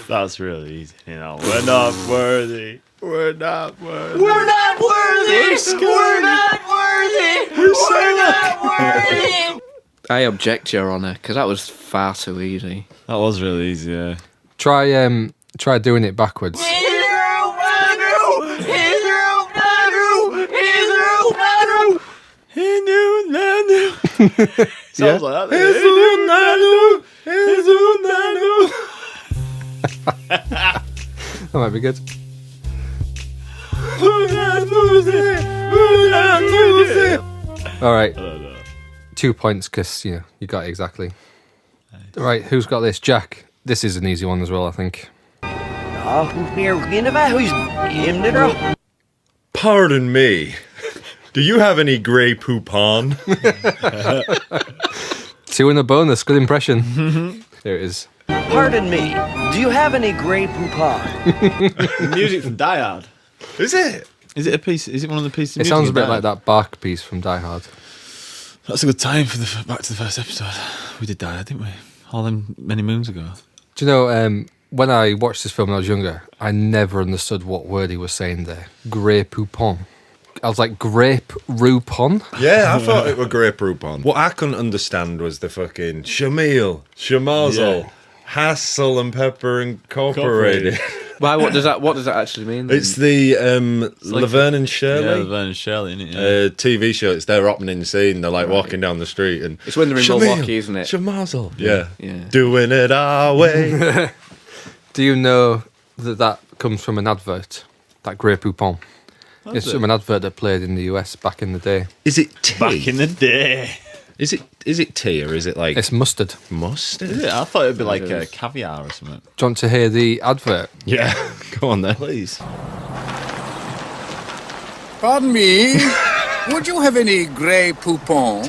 That's really easy. You know, we're not worthy. We're not worthy. We're not worthy. We're not worthy. We're not worthy. I object, Your Honour, because that was far too easy. That was really easy. Yeah. Try doing it backwards. Sounds like that. That might be good. All right. 2 points because you got it exactly. All right, who's got this? Jack. This is an easy one as well, I think. Pardon me. Do you have any Grey Poupon? 2 in a bonus. Good impression. There it is. Pardon me. Do you have any Grey Poupon? Music from Die Hard. Is it? Is it a piece? Is it one of the pieces? Of It music sounds a in bit Die like Hard? that Bark piece from Die Hard. That's a good time for the back to the first episode. We did Die Hard, didn't we? All them many moons ago. Do you know, when I watched this film when I was younger, I never understood what word he was saying there. Grey Poupon. I was like, grape roupon? Yeah, I thought it were Grey Poupon. What I couldn't understand was the fucking Shamil, Shamazel, Yeah. Hassel and Pepper Incorporated. Why? What does that actually mean? Then? It's the Laverne and Yeah, Shirley Laverne and Shirley, isn't it? Yeah. TV show. It's their opening scene. They're like walking down the street and It's when they're in Shamil, Milwaukee, isn't it? Shamazel. Yeah. Yeah. Doing it our way. Do you know that comes from an advert? That Grey Poupon. It's it? from an advert that played in the US back in the day. Is it tea? Back in the day. Is it tea or is it like It's mustard. mustard? Is it? I thought it'd be like caviar or something. Do you want to hear the advert? Yeah. Go on then. Please. Pardon me. Would you have any Grey Poupon?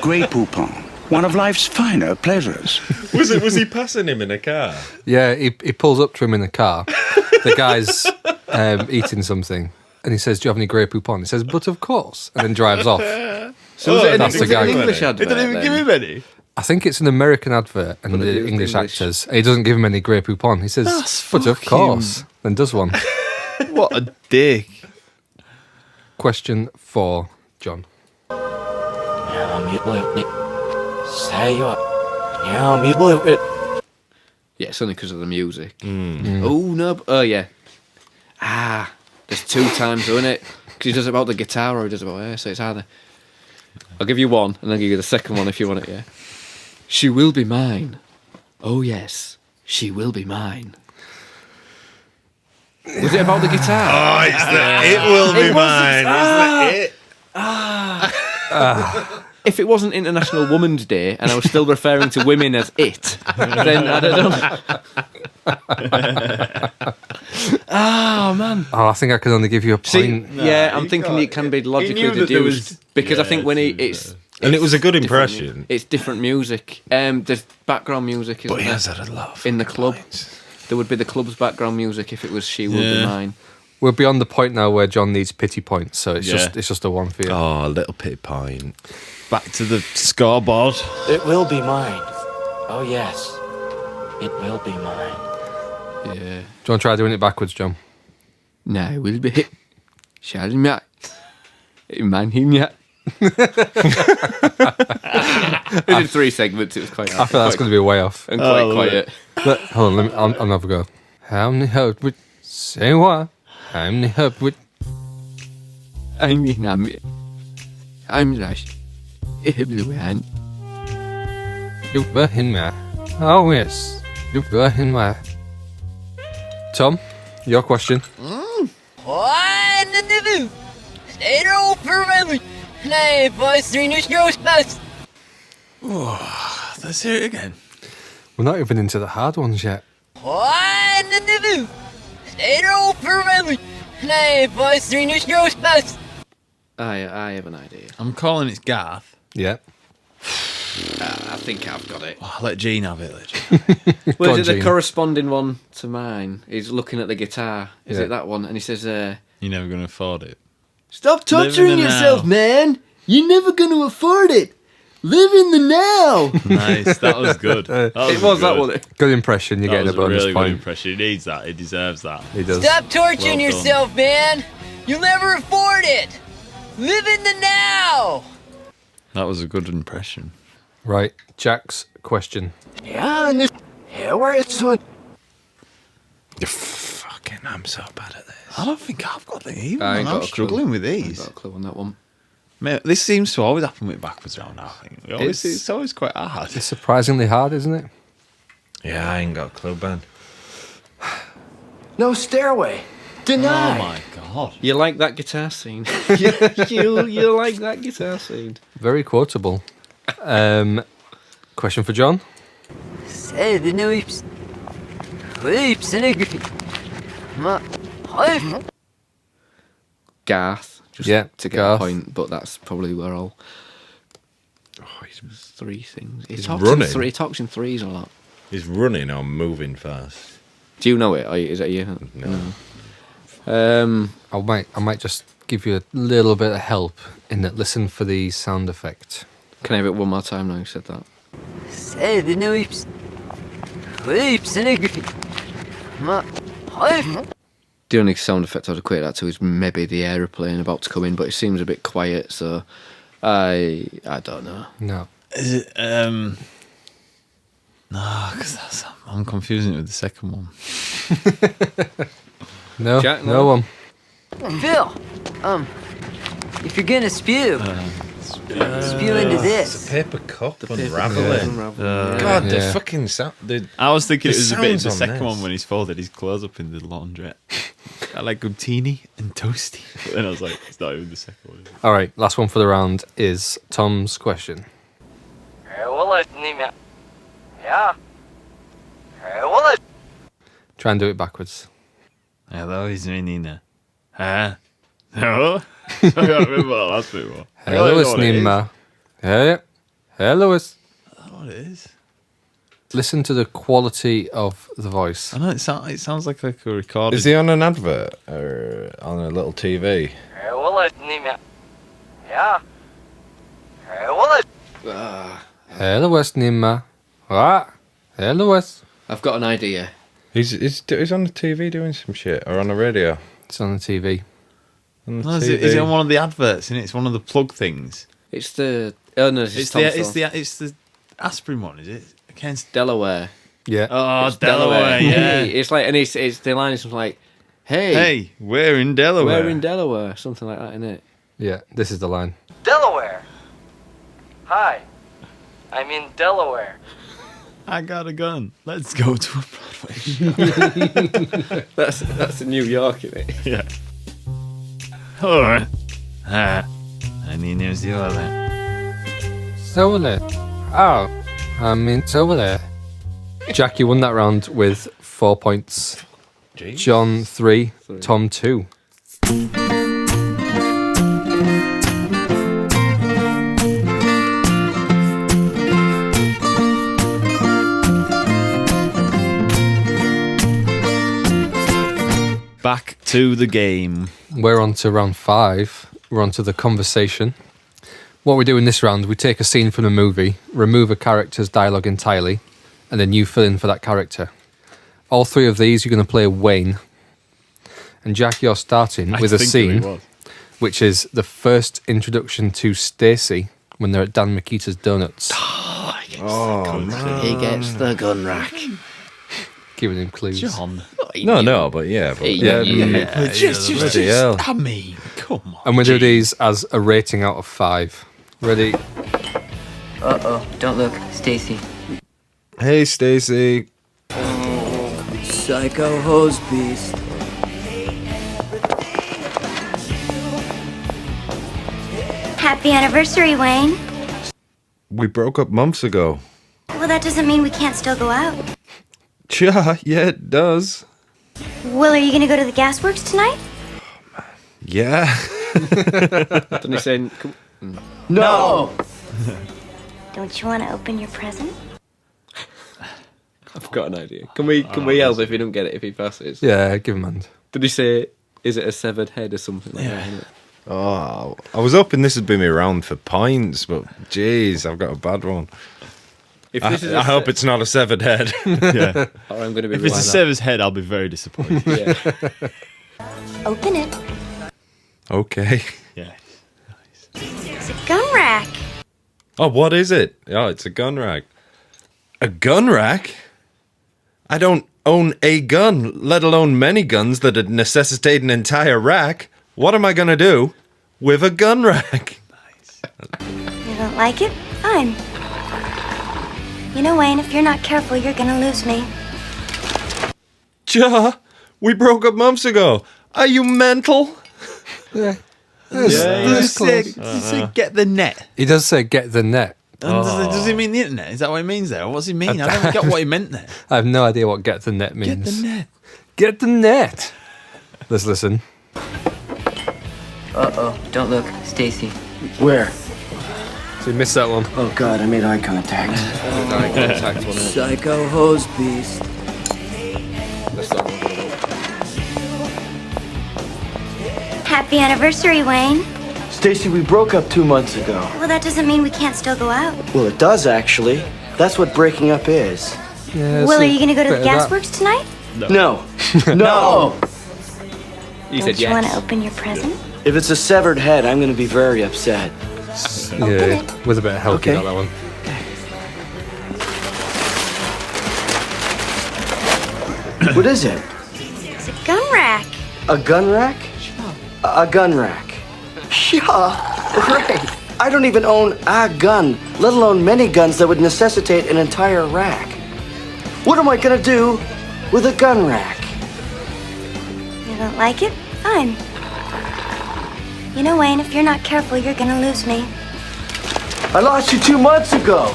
Grey Poupon, one of life's finer pleasures. Was he passing him in a car? Yeah, he pulls up to him in the car. The guy's eating something. And he says, do you have any Grey Poupon? He says, but of course. And then drives off. So was it an, that's the was it an guy. English advert? He didn't even give him any. I think it's an American advert and But the it was English English. actors. He doesn't give him any Grey Poupon. He says, That's but of fucking- course. Then does one. What a dick. Question 4, John. Yeah, it's only because of the music. Oh no! Oh yeah. There's 2 times, though, isn't it? Because he does it about the guitar or he does it about so it's either. I'll give you one, and I'll give you the second one if you want it. Yeah. She will be mine. Oh yes, she will be mine. Was it about the guitar? Oh, it's the It Will Be Mine. Isn't it? If it wasn't International Women's Day and I was still referring to women as it, then I don't know. Oh man. Oh, I think I can only give you a See, point. yeah, I'm thinking it can be logically knew that there deduced was- because I think when it's it's And it was a good different impression. It's different music. There's background music, isn't But he there? has had a lot of in the fucking club. lines. There would be the club's background music if it was "She Will Be Yeah. Mine." We're beyond the point now where John needs pity points, so it's Yeah. just a one for you. Oh, a little pit pint. Back to the scoreboard. It will be mine. Oh, yes. It will be mine. Yeah. Do you want to try doing it backwards, John? No, it will be hit. Shall me? Man, him yet. We did 3 segments. It was quite. I feel that's going to be way off. and quite quiet. Hold on, I'll have a go. How many help with say what? How many help with I'm Rush. you were in me? Oh, yes. You were in my... Tom, your question. What in the blue? Stay there old forever. Hey, boys, 3 new Ghostbusters. Let's hear it again. We're not even into the hard ones yet. What in the blue? Stay there old forever. Hey, boys, 3 new Ghostbusters. I have an idea. I'm calling it Garth. Yeah. I think I've got it. Oh, let Gene have it. Well, on, is it the Gene. corresponding one to mine? He's looking at the guitar. Is Yeah. it that one? And he says, You're never going to afford it. "Stop Live in torturing the yourself, now." man. You're never going to afford it. Live in the now." Nice. That was good. That It was that good. one. Good impression. You're That getting was a bonus really good point. impression. He needs that. He deserves that. He does. Stop torturing Well done. yourself, man. You'll never afford it. Live in the now. That was a good impression. Right. Jack's question. Yeah, and this. Yeah, where it's on. Fucking, I'm so bad at this. I don't think I've got the either. I ain't I'm got a clue. struggling with I these. got a clue on that one. Mate, this seems to always happen with backwards round now. I think It's- it's always quite hard. It's surprisingly hard, isn't it? Yeah, I ain't got a clue, Ben. No stairway. Denied. Oh my god! You like that guitar scene? you like that guitar scene? Very quotable. Question for John. Say the noops. Weeps and Garth. Just Yeah, to get Garth. a point, but that's probably where all. Oh, he's 3 things. He He's talks running. He talks in threes a lot. running or moving fast. Do you know it? Or is that you? No. I might just give you a little bit of help in that. Listen for the sound effect. Can I have it one more time now you said that? Say the noops. Weeps and The only sound effect I'd equate that to is maybe the aeroplane about to come in, but it seems a bit quiet, so I don't know. No. Is it? No, because I'm confusing it with the second one. No. Jack, no no? one. Phil, if you're gonna spew, spew into this. Paper cup Paper unraveling. God, the Yeah. fucking sound. I was thinking it was a bit of sounds the on second this. one when he's folded his clothes up in the laundrette. I like them teeny and toasty. But then I was like, it's not even the second one. All right. Last one for the round is Tom's question. Yeah. Try and do it backwards. Hello, is me Nina. Huh? No? I can't remember what that last bit was. Hello, it's Nima. Hey. Hello, it's. I don't know what it is. Listen to the quality of the voice. I know it sounds like a recorded. Is he on an advert or on a little TV? Yeah. Hello, it's Nima. Ah. Hello, it's. I've got an idea. He's on the TV doing some shit or on the radio. It's on the TV. On the No, is TV. it on one of the adverts? It's one of the plug things. It's the illness. It's the aspirin one, is it? Against Delaware. Yeah. Oh, Delaware, yeah. It's like, and it's the line is something like, Hey, we're in Delaware. we're in Delaware, something like that, isn't it? Yeah. This is the line. Delaware. Hi. I'm in Delaware. I got a gun. Let's go to a Broadway show. That's in New York, isn't it? Yeah. All right. I need news the other. Sole. Oh. I mean, Sole. Jack, you won that round with 4 points. Jeez. John 3, Tom 2. Back to the game. We're on to round 5. We're on to the conversation. What we do in this round, we take a scene from a movie, remove a character's dialogue entirely, and then you fill in for that character. All 3 of these, you're going to play Wayne. And Jack, you're starting with a scene, which is the first introduction to Stacy when they're at Dan Makita's Donuts. Oh, man. He gets the gun rack. Giving him clues. John. No, but yeah. But Just, hell. I mean, come on. And we do these as a rating out of 5. Ready? Uh-oh, don't look, Stacy. Hey, Stacy. Psycho hose beast. Happy anniversary, Wayne. We broke up months ago. Well, that doesn't mean we can't still go out. Yeah, it does. Will, are you gonna go to the gasworks tonight? Yeah. Didn't he say... No! Don't you want to open your present? I've got an idea. Can we help if he don't get it, if he passes? Yeah, give him a hand. Did he say, is it a severed head or something like that? Isn't it? Oh, I was hoping this would be me round for points, but jeez, I've got a bad one. If I, this is I hope it's not a severed head. Yeah. Or I'm going to be If it's a severed head, I'll be very disappointed. Yeah. Open it. Okay. Yeah. It's a gun rack. Oh, what is it? Oh, it's a gun rack. A gun rack? I don't own a gun, let alone many guns that'd necessitate an entire rack. What am I gonna do with a gun rack? You don't like it? Fine. You know, Wayne, if you're not careful, you're gonna lose me. Ja, we broke up months ago. Are you mental? Yeah. You say get the net. He does say get the net. Does he mean the internet? Is that what he means there? Or what's he mean? I don't get what he meant there. I have no idea what get the net means. Get the net. Get the net. Let's listen. Uh-oh. Don't look. Stacy. Where? So you missed that one. Oh God, I made eye contact. Eye contact, wasn't it? Psycho hose beast. That's not one. Happy anniversary, Wayne. Stacy, we broke up 2 months ago. Well, that doesn't mean we can't still go out. Well, it does actually. That's what breaking up is. Yeah, Will, are you gonna go to the gasworks tonight? No. No. You Don't said you want to yes. open your present? If it's a severed head, I'm gonna be very upset. Yeah, with a bit of help, Okay. you got that one. What is it? It's a gun rack. A gun rack? A gun rack. Yeah, right. I don't even own a gun, let alone many guns that would necessitate an entire rack. What am I gonna do with a gun rack? You don't like it? Fine. You know, Wayne, if you're not careful, you're gonna lose me. I lost you 2 months ago.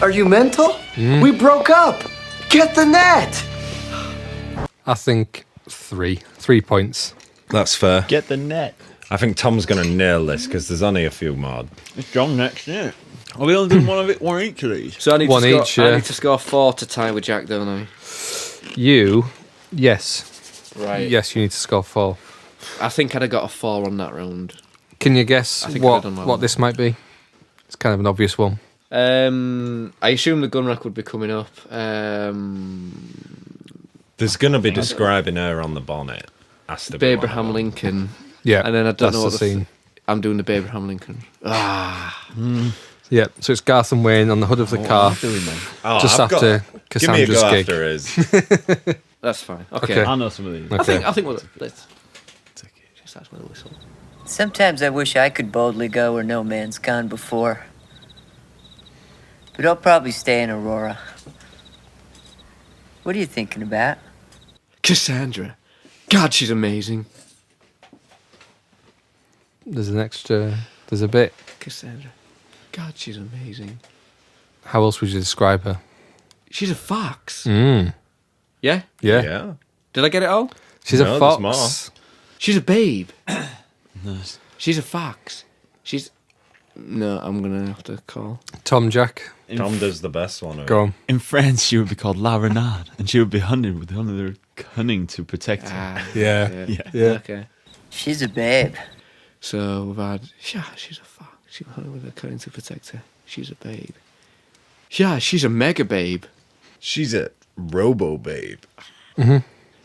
Are you mental? We broke up. Get the net. I think 3. 3 points. That's fair. Get the net. I think Tom's gonna nail this because there's only a few more. It's John next, isn't it? Are we only doing one each of these? So I need, One to score, each, I yeah. need to score 4 to tie with Jack, don't I? You, yes. Right. Yes, you need to score 4. I think I'd have got a 4 on that round. Can you guess I think I've what done well. what this might be? It's kind of an obvious one. I assume the gun rack would be coming up. There's gonna be describing her on the bonnet. Has to be one of Abraham them. Lincoln. Yeah, And then I don't that's know the what scene. I'm doing the Abraham Lincoln. Yeah, so it's Garth and Wayne on the hood of the car. Oh, Just I've got- after Give me a Cassandra's go gig. after his. That's fine. Okay. Okay. I know some of these. Okay. I think we'll let's just start with a whistle. Sometimes I wish I could boldly go where no man's gone before. But I'll probably stay in Aurora. What are you thinking about? Cassandra. God, she's amazing. There's an extra. There's a bit. Cassandra. God, she's amazing. How else would you describe her? She's a fox. Mm. Yeah? Yeah. Yeah. Did I get it all? She's No, a there's fox. She's a babe. Nice. She's a fox. She's... No, I'm going to have to call. Tom Jack. Tom does the best one. Go on. In France, she would be called La Renard, and she would be hunted with one of their cunning to protect her. Yeah. Yeah. Okay. She's a babe. So we've had... Yeah, she's a fox. She was hunted with a cunning to protect her. She's a babe. Yeah, she's a mega babe. She's a robo babe.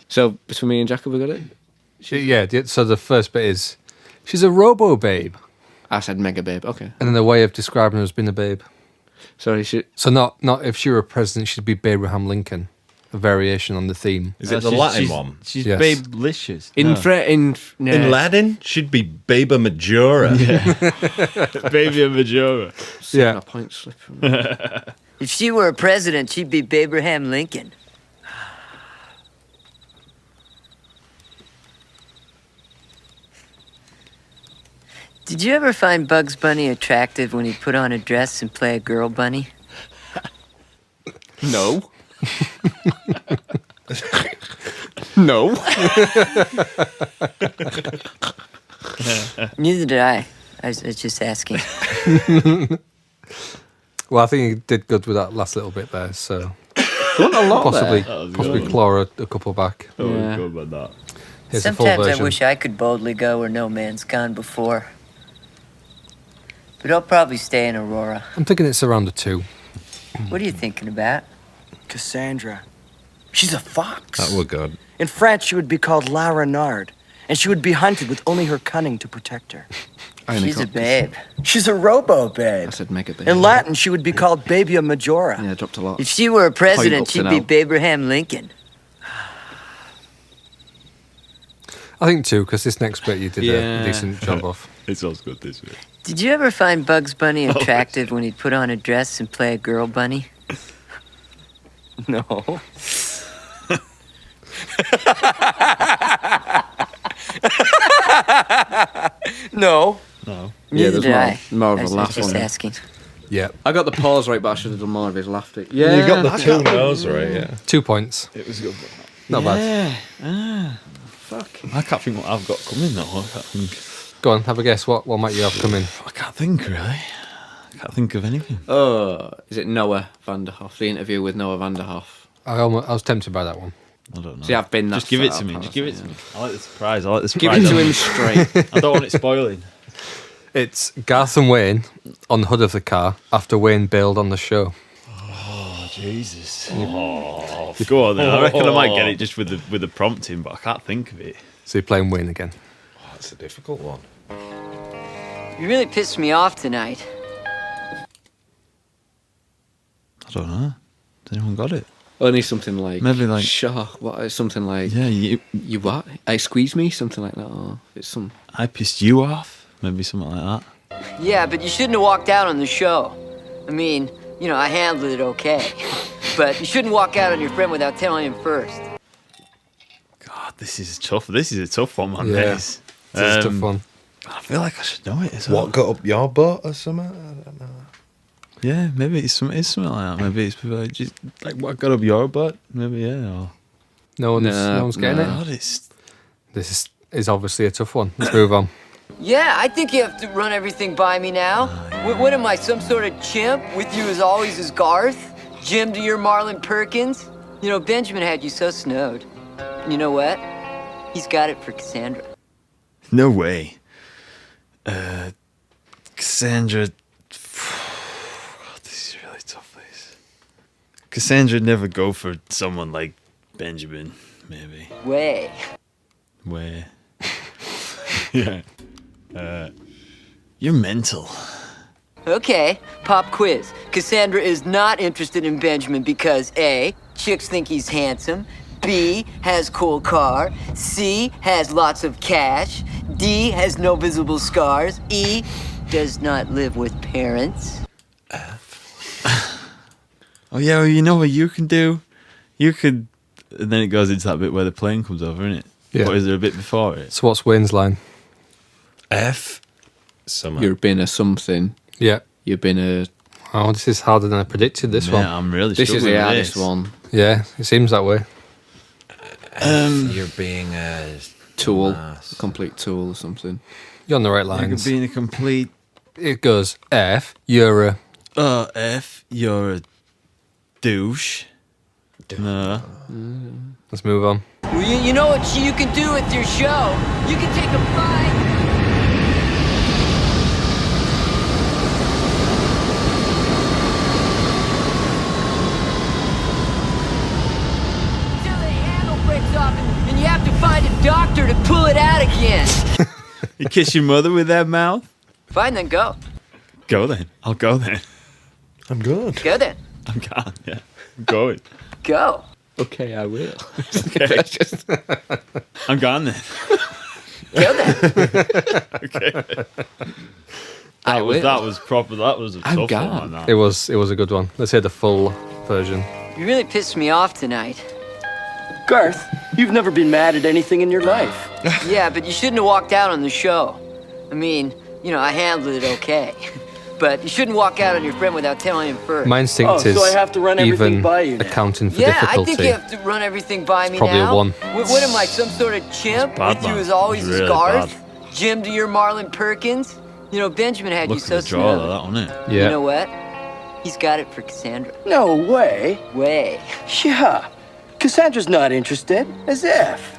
So between me and Jack, have we got it? Yeah. So the first bit is, she's a robo babe, I said mega babe. Okay. and then the way of describing her has been a babe. Sorry, she... So not if she were a president, she'd be Abraham Lincoln. A variation on the theme. Is it the Latin one? She's Yes. babelicious. In Latin, she'd be Baba Majora. Baby and Majora. Yeah. A point slip from me. If she were a president, she'd be Abraham Lincoln. Did you ever find Bugs Bunny attractive when he'd put on a dress and play a girl bunny? No. No. Neither did I. I was just asking. Well, I think he did good with that last little bit there, so Not a lot possibly there. possibly claw a couple back. Oh, Yeah. good about that. Here's a full Sometimes I version. wish I could boldly go where no man's gone before. But I'll probably stay in Aurora. I'm thinking it's around a 2. What are you thinking about? Cassandra. She's a fox. That were good. In France, she would be called La Renarde, and she would be hunted with only her cunning to protect her. She's a babe. She's a robo-babe. I said mega babe. In Latin, she would be called Babia Majora. Yeah, I dropped a lot. If she were a president, up to she'd now. be Abraham Lincoln. I think 2, because this next bit you did Yeah. a decent job of. It's also good this way. Did you ever find Bugs Bunny attractive when he'd put on a dress and play a girl bunny? No. No. No. Yeah, Neither there's did I. more of a I was laugh just on it. asking. Yeah. I got the pause right, but I should have done more of his laughter. Yeah. You got the 2 no's right, yeah. 2 points. It was good. Not bad. Fuck. I can't think what I've got coming though. I can't think. Go on, have a guess. What might you have coming? I can't think really. I can't think of anything. Oh, is it Noah Vanderhoff? The interview with Noah Vanderhoff. I was tempted by that one. I don't know. See, I've been that Just give it far to me. past Just give it it, to me. I like the surprise. I like the Give surprise. it to him straight. I don't want it spoiling. It's Garth and Wayne on the hood of the car after Wayne bailed on the show. Oh Jesus! Oh, go on then. I reckon I might get it just with the prompting, but I can't think of it. So you're playing Wayne again. Oh, that's a difficult one. You really pissed me off tonight. I don't know. Has anyone got it? Only something like Maybe like- sure. What? Something like Yeah, you what? I squeeze me. Something like that. Or it's some. I pissed you off. Maybe something like that. Yeah, but you shouldn't have walked out on the show. I mean, you know, I handled it okay. But you shouldn't walk out on your friend without telling him first. God, this is tough. This is a tough one, man. Yeah. This. It's a tough one. I feel like I should know it as well. What got up your butt or something? I don't know. Yeah, maybe it's something like that. Maybe it's like just like what got up your butt. Maybe or No one's getting it. God, it's This is obviously a tough one. Let's move on. Yeah, I think you have to run everything by me now. What am I, some sort of chimp? With you as always as Garth? Jim to your Marlon Perkins? You know, Benjamin had you so snowed. And you know what? He's got it for Cassandra. no way. Cassandra. This is really tough. This. Cassandra never go for someone like Benjamin. Maybe. Way. Where? Yeah. You're mental. Okay, pop quiz. Cassandra is not interested in Benjamin because A, chicks think he's handsome, B, has cool car, C, has lots of cash, D, has no visible scars, E, does not live with parents. Oh yeah, well, you know what you can do? You could, and then it goes into that bit where the plane comes over, isn't it? Yeah. Or is there a bit before it? So what's Wayne's line? F. Summer. You've been a something. Yeah. You've been a. Oh, this is harder than I predicted. This Yeah, one. I'm really. This is struggling the with hardest this. one. Yeah, it seems that way. You're being a Tool, dumbass. a complete tool or something. You're on the right You lines. could be in a complete. It goes F. You're a. F. You're a douche. No. Let's move on. Well, you know what you can do with your show? You can take a fight. Till the handle breaks off and you have to find a doctor to pull it out again. You kiss your mother with that mouth? Fine, then go. Go then. I'll go then. I'm good. Go then. I'm gone. Yeah. I'm going. Go. Okay, I will. Okay. I'm gone then. Go then. Okay. That was proper. That was a tough one. gone. That. It was a good one. Let's hear the full version. You really pissed me off tonight. Garth, you've never been mad at anything in your life. Yeah, but you shouldn't have walked out on the show. I mean, I handled it okay. But you shouldn't walk out on your friend without telling him first. My instinct is so I have to run everything even by you now. accounting for Yeah, difficulty. I think you have to run everything by me probably a now. one. What am I, some sort of chimp? bad, With you man. as always It's as really Garth? bad. Jim to your Marlon Perkins? Benjamin had Look you at so the draw, snug. that wasn't it? Yeah. You know what? He's got it for Cassandra. No way. Way. Yeah. Cassandra's not interested. As if.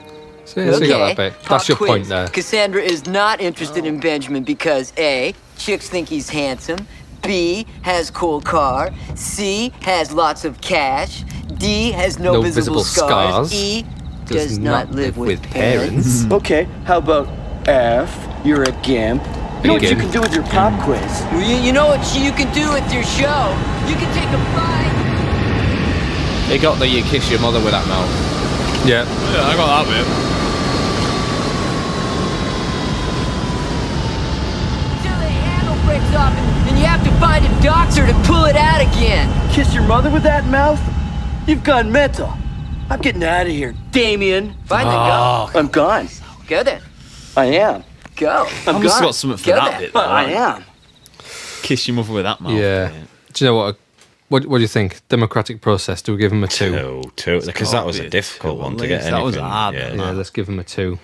So you got that bit. pop That's your quiz. point there. Cassandra is not interested in Benjamin because A, chicks think he's handsome. B, has cool car. C, has lots of cash. D, has no visible scars. E, does not live with parents. Okay, how about F? You're a gimp. You know what you can do with your pop quiz? Well, you know what you can do with your show? You can take a flight. They got the you kiss your mother with that mouth. Yeah. Yeah, I got that bit. Till the handle breaks off and you have to find a doctor to pull it out again. Kiss your mother with that mouth? You've gone mental. I'm getting out of here, Damien. Fine, then go. I'm gone. Go then. I am. Go. I'm I've just gone. got something for Go that then. bit. Though, I am. Kiss your mother with that mouth. Yeah. Do you know what? What do you think? Democratic process. Do we give him a 2? Two, because that was a difficult one to get. That was anything. hard. Yeah. Yeah, let's give him a 2.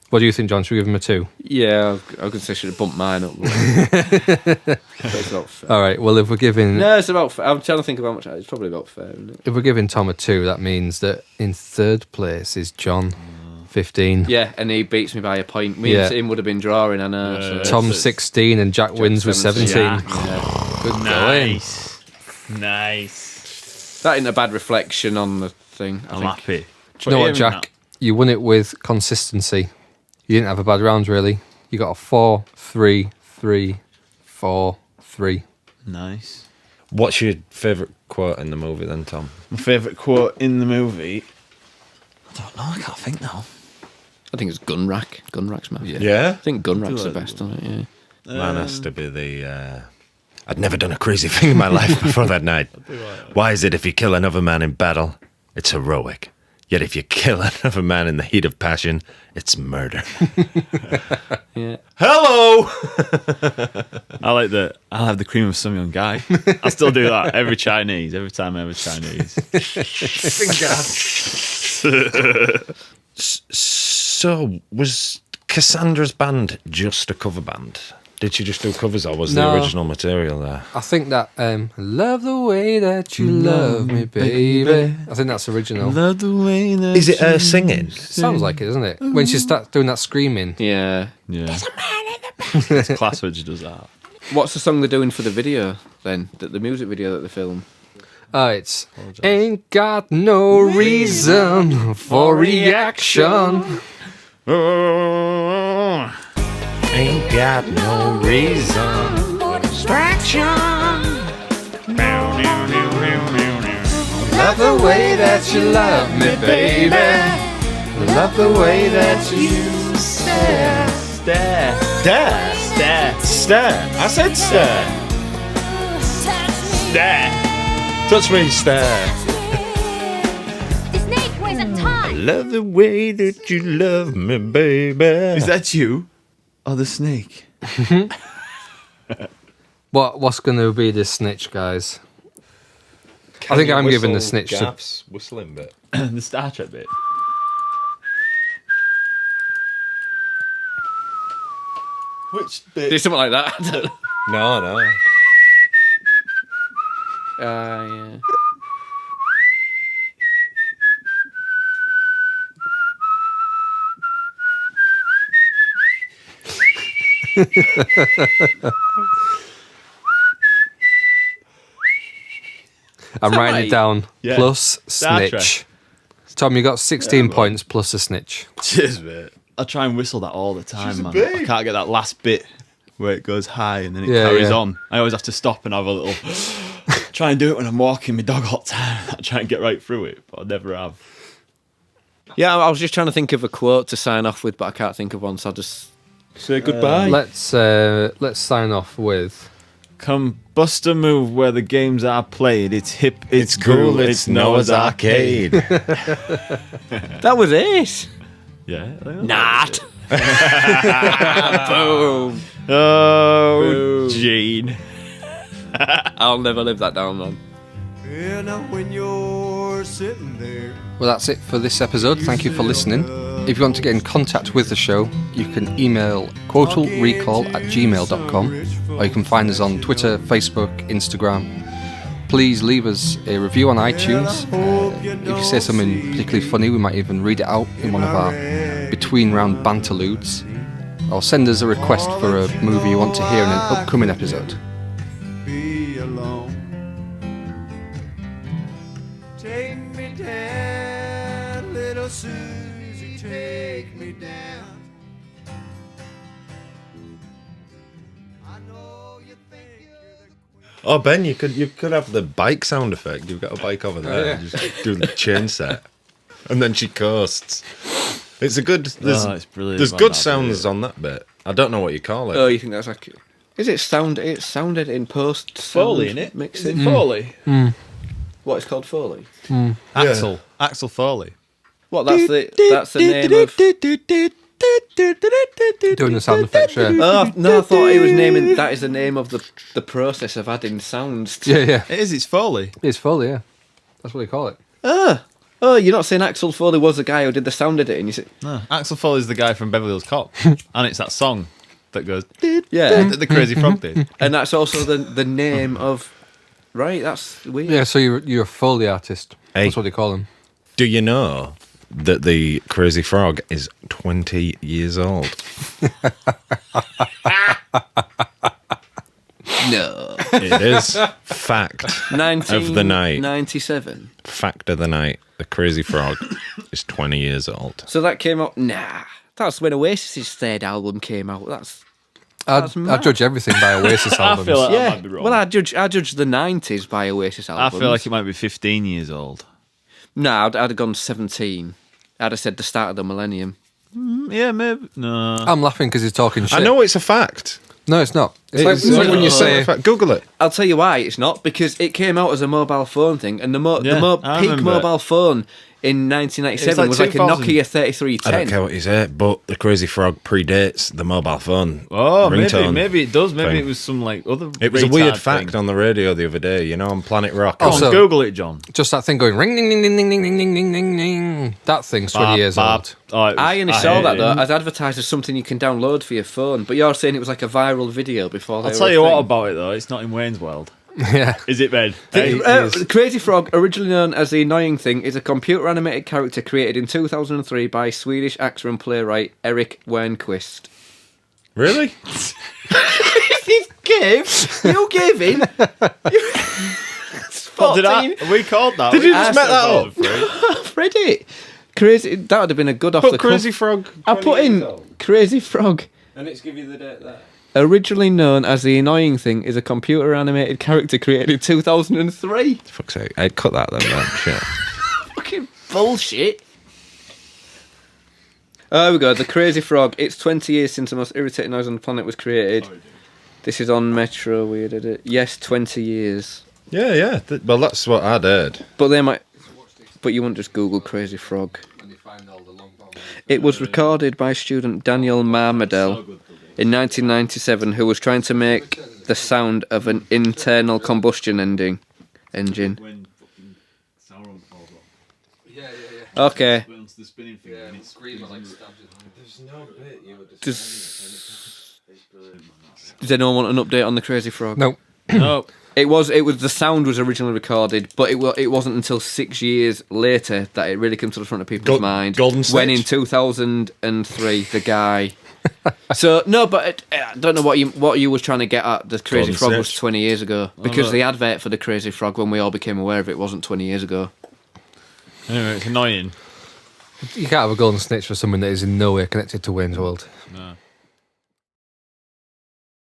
What do you think, John? Should we give him a 2? Yeah, I could say I should have bumped mine up. It's about fair. All right. Well, if we're giving No, it's about fair. I'm trying to think of how much. It's probably about fair, isn't it? if we're giving Tom a 2, that means that in third place is John, 15. Yeah, and he beats me by a point. Me Yeah. and him would have been drawing, I know. so Tom's 16 and Jack wins with 17. Yeah. Good going. Nice. That ain't a bad reflection on the thing. I I'm think. happy. Do you know what, Jack? You won it with consistency. You didn't have a bad round, really. You got a 4, 3, 3, 4, 3. Nice. What's your favourite quote in the movie then, Tom? My favourite quote in the movie. I don't know. I can't think now. I think it's gun rack. Gun rack's my favourite. Yeah? I think gun rack's the best, isn't it? Yeah. Mine has to be the. I'd never done a crazy thing in my life before that night. Why is it if you kill another man in battle, it's heroic? Yet if you kill another man in the heat of passion, it's murder. Yeah. Hello! I like the. I'll have the cream of some young guy. I still do that every Chinese. Every time I have a Chinese. So, was Cassandra's band just a cover band? Did she just do covers, or was No. the original material there? I think that love the way that you love me, baby. I think that's original. Love the way that Is it her singing? Sounds like it, doesn't it? When she starts doing that screaming. Yeah. Yeah. It's class when she does that. What's the song they're doing for the video then? The music video that they film? It's ain't got no reason for reaction. Ain't got no reason. Distraction. Love the way that you love me, baby. Love the way that you stare. Stare. Stare. Stare. Stare. I said stare. Stare. Touch me, stare. The snake weighs a ton. Love the way that you love me, baby. Is that you? Oh, the snake. What's going to be this snitch, guys? I think I'm giving the snitch to... Gaff's whistling bit. The Star Trek bit. Which bit? Do something like that. No. Yeah. I'm writing it down. Yeah. Plus Star snitch. Trek. Tom, you got 16 points plus a snitch. Cheers, mate. I try and whistle that all the time, man. I can't get that last bit where it goes high and then it carries on. I always have to stop and have a little... try and do it when I'm walking my dog all the time. I try and get right through it, but I never have. Yeah, I was just trying to think of a quote to sign off with, but I can't think of one, so I'll just Say goodbye. Let's sign off with Come bust a move where the games are played. It's hip, it's cool, it's Noah's Arcade. That was it. Yeah. Not. Boom. Oh, Gene. I'll never live that down, man. And when you're sitting there. Well, that's it for this episode. Thank you for listening. If you want to get in contact with the show, you can email quotalrecall@gmail.com, or you can find us on Twitter, Facebook, Instagram. Please leave us a review on iTunes. If you say something particularly funny, we might even read it out in one of our between-round banterludes. Or send us a request for a movie you want to hear in an upcoming episode. Be alone. Take me down, little Susie, take me down. I know you think you're the Oh, Ben, you could have the bike sound effect. You've got a bike over there. Oh, yeah. Just do the chain set, and then she coasts. It's a good. It's brilliant. There's good sounds on that bit. I don't know what you call it. Oh, you think that's accurate? Is it sound? It's sounded in post. Foley, innit? Mixing. Is it Foley? What it's called Foley? Axel Foley. What? That's the name of. Doing the sound effects, yeah. Oh no! I thought he was naming. That is the name of the process of adding sounds. Yeah. It is. It's Foley. It's Foley, yeah. That's what they call it. Oh, you're not saying Axel Foley was the guy who did the sound editing? You say No, Axel Foley's the guy from Beverly Hills Cop, and it's that song that goes. yeah, that the Crazy Frog did. and that's also the name of. Right, that's weird. Yeah, so you're a Foley artist. Hey. That's what they call him. Do you know that the Crazy Frog is 20 years old? No, It is fact of the night. 1997. Fact of the night. The Crazy Frog is 20 years old. So that came out. Nah, that's when Oasis's third album came out. I mad. judge everything by Oasis albums. I feel like Yeah. that might be wrong. Well, I judge the 90s by Oasis I albums. feel like it might be 15 years old. No, I'd have gone 17. I'd have said the start of the millennium. Yeah, maybe. No. I'm laughing because he's talking shit. I know it's a fact. No, it's not. It's It's like when you it's say... a fact. Google it. I'll tell you why it's not, because it came out as a mobile phone thing, and the I peak remember mobile phone in 1997 It's like was like a 2000. Nokia 3310. I don't care what you say, but the Crazy Frog predates the mobile phone. Oh, ringtone maybe it does. Maybe thing. it was some like other. It was a weird retard fact thing. on the radio the other day, you know, on Planet Rock. Come Also- on, Google it, John. Just that thing going ring, ding, ding, ding, ding, ding, ding, ding, ding, ding, ding. That thing's 20 years old. Oh, I only saw that though as advertised as something you can download for your phone, but you're saying it was like a viral video before. I'll tell you what about it though. It's not in Wayne's World. Yeah. Is it, Ben? Crazy Frog, originally known as The Annoying Thing, is a computer-animated character created in 2003 by Swedish actor and playwright Erik Wernquist. Really? You gave in. What did I? We called that. Did you just make that up? I've read it. Crazy. That would have been a good off the cuff. Crazy Frog. I put in Crazy Frog. And it's give you the date there. Originally known as The Annoying Thing, is a computer-animated character created in 2003. Fuck's sake. I'd cut that then, man. Shit. Fucking bullshit. Oh, here we go. The Crazy Frog. It's 20 years since the most irritating noise on the planet was created. This is on Metro. We did it. Yes, 20 years. Yeah. Well, that's what I'd heard. But they might. But you wouldn't just Google Crazy Frog. It was recorded by student Daniel Marmadel in 1997, who was trying to make the sound of an internal combustion engine. Okay. Does anyone want an update on the Crazy Frog? No. No. It was the sound was originally recorded, but it wasn't until 6 years later that it really came to the front of people's mind. Golden when Snitch? in 2003 the guy. So no, but I don't know what you was trying to get at. The Crazy Golden Frog was Snitch. 20 years ago because look. the advert for the Crazy Frog, when we all became aware of it, wasn't 20 years ago. Anyway, it's annoying. You can't have a golden snitch for someone that is in no way connected to Wayne's World. No.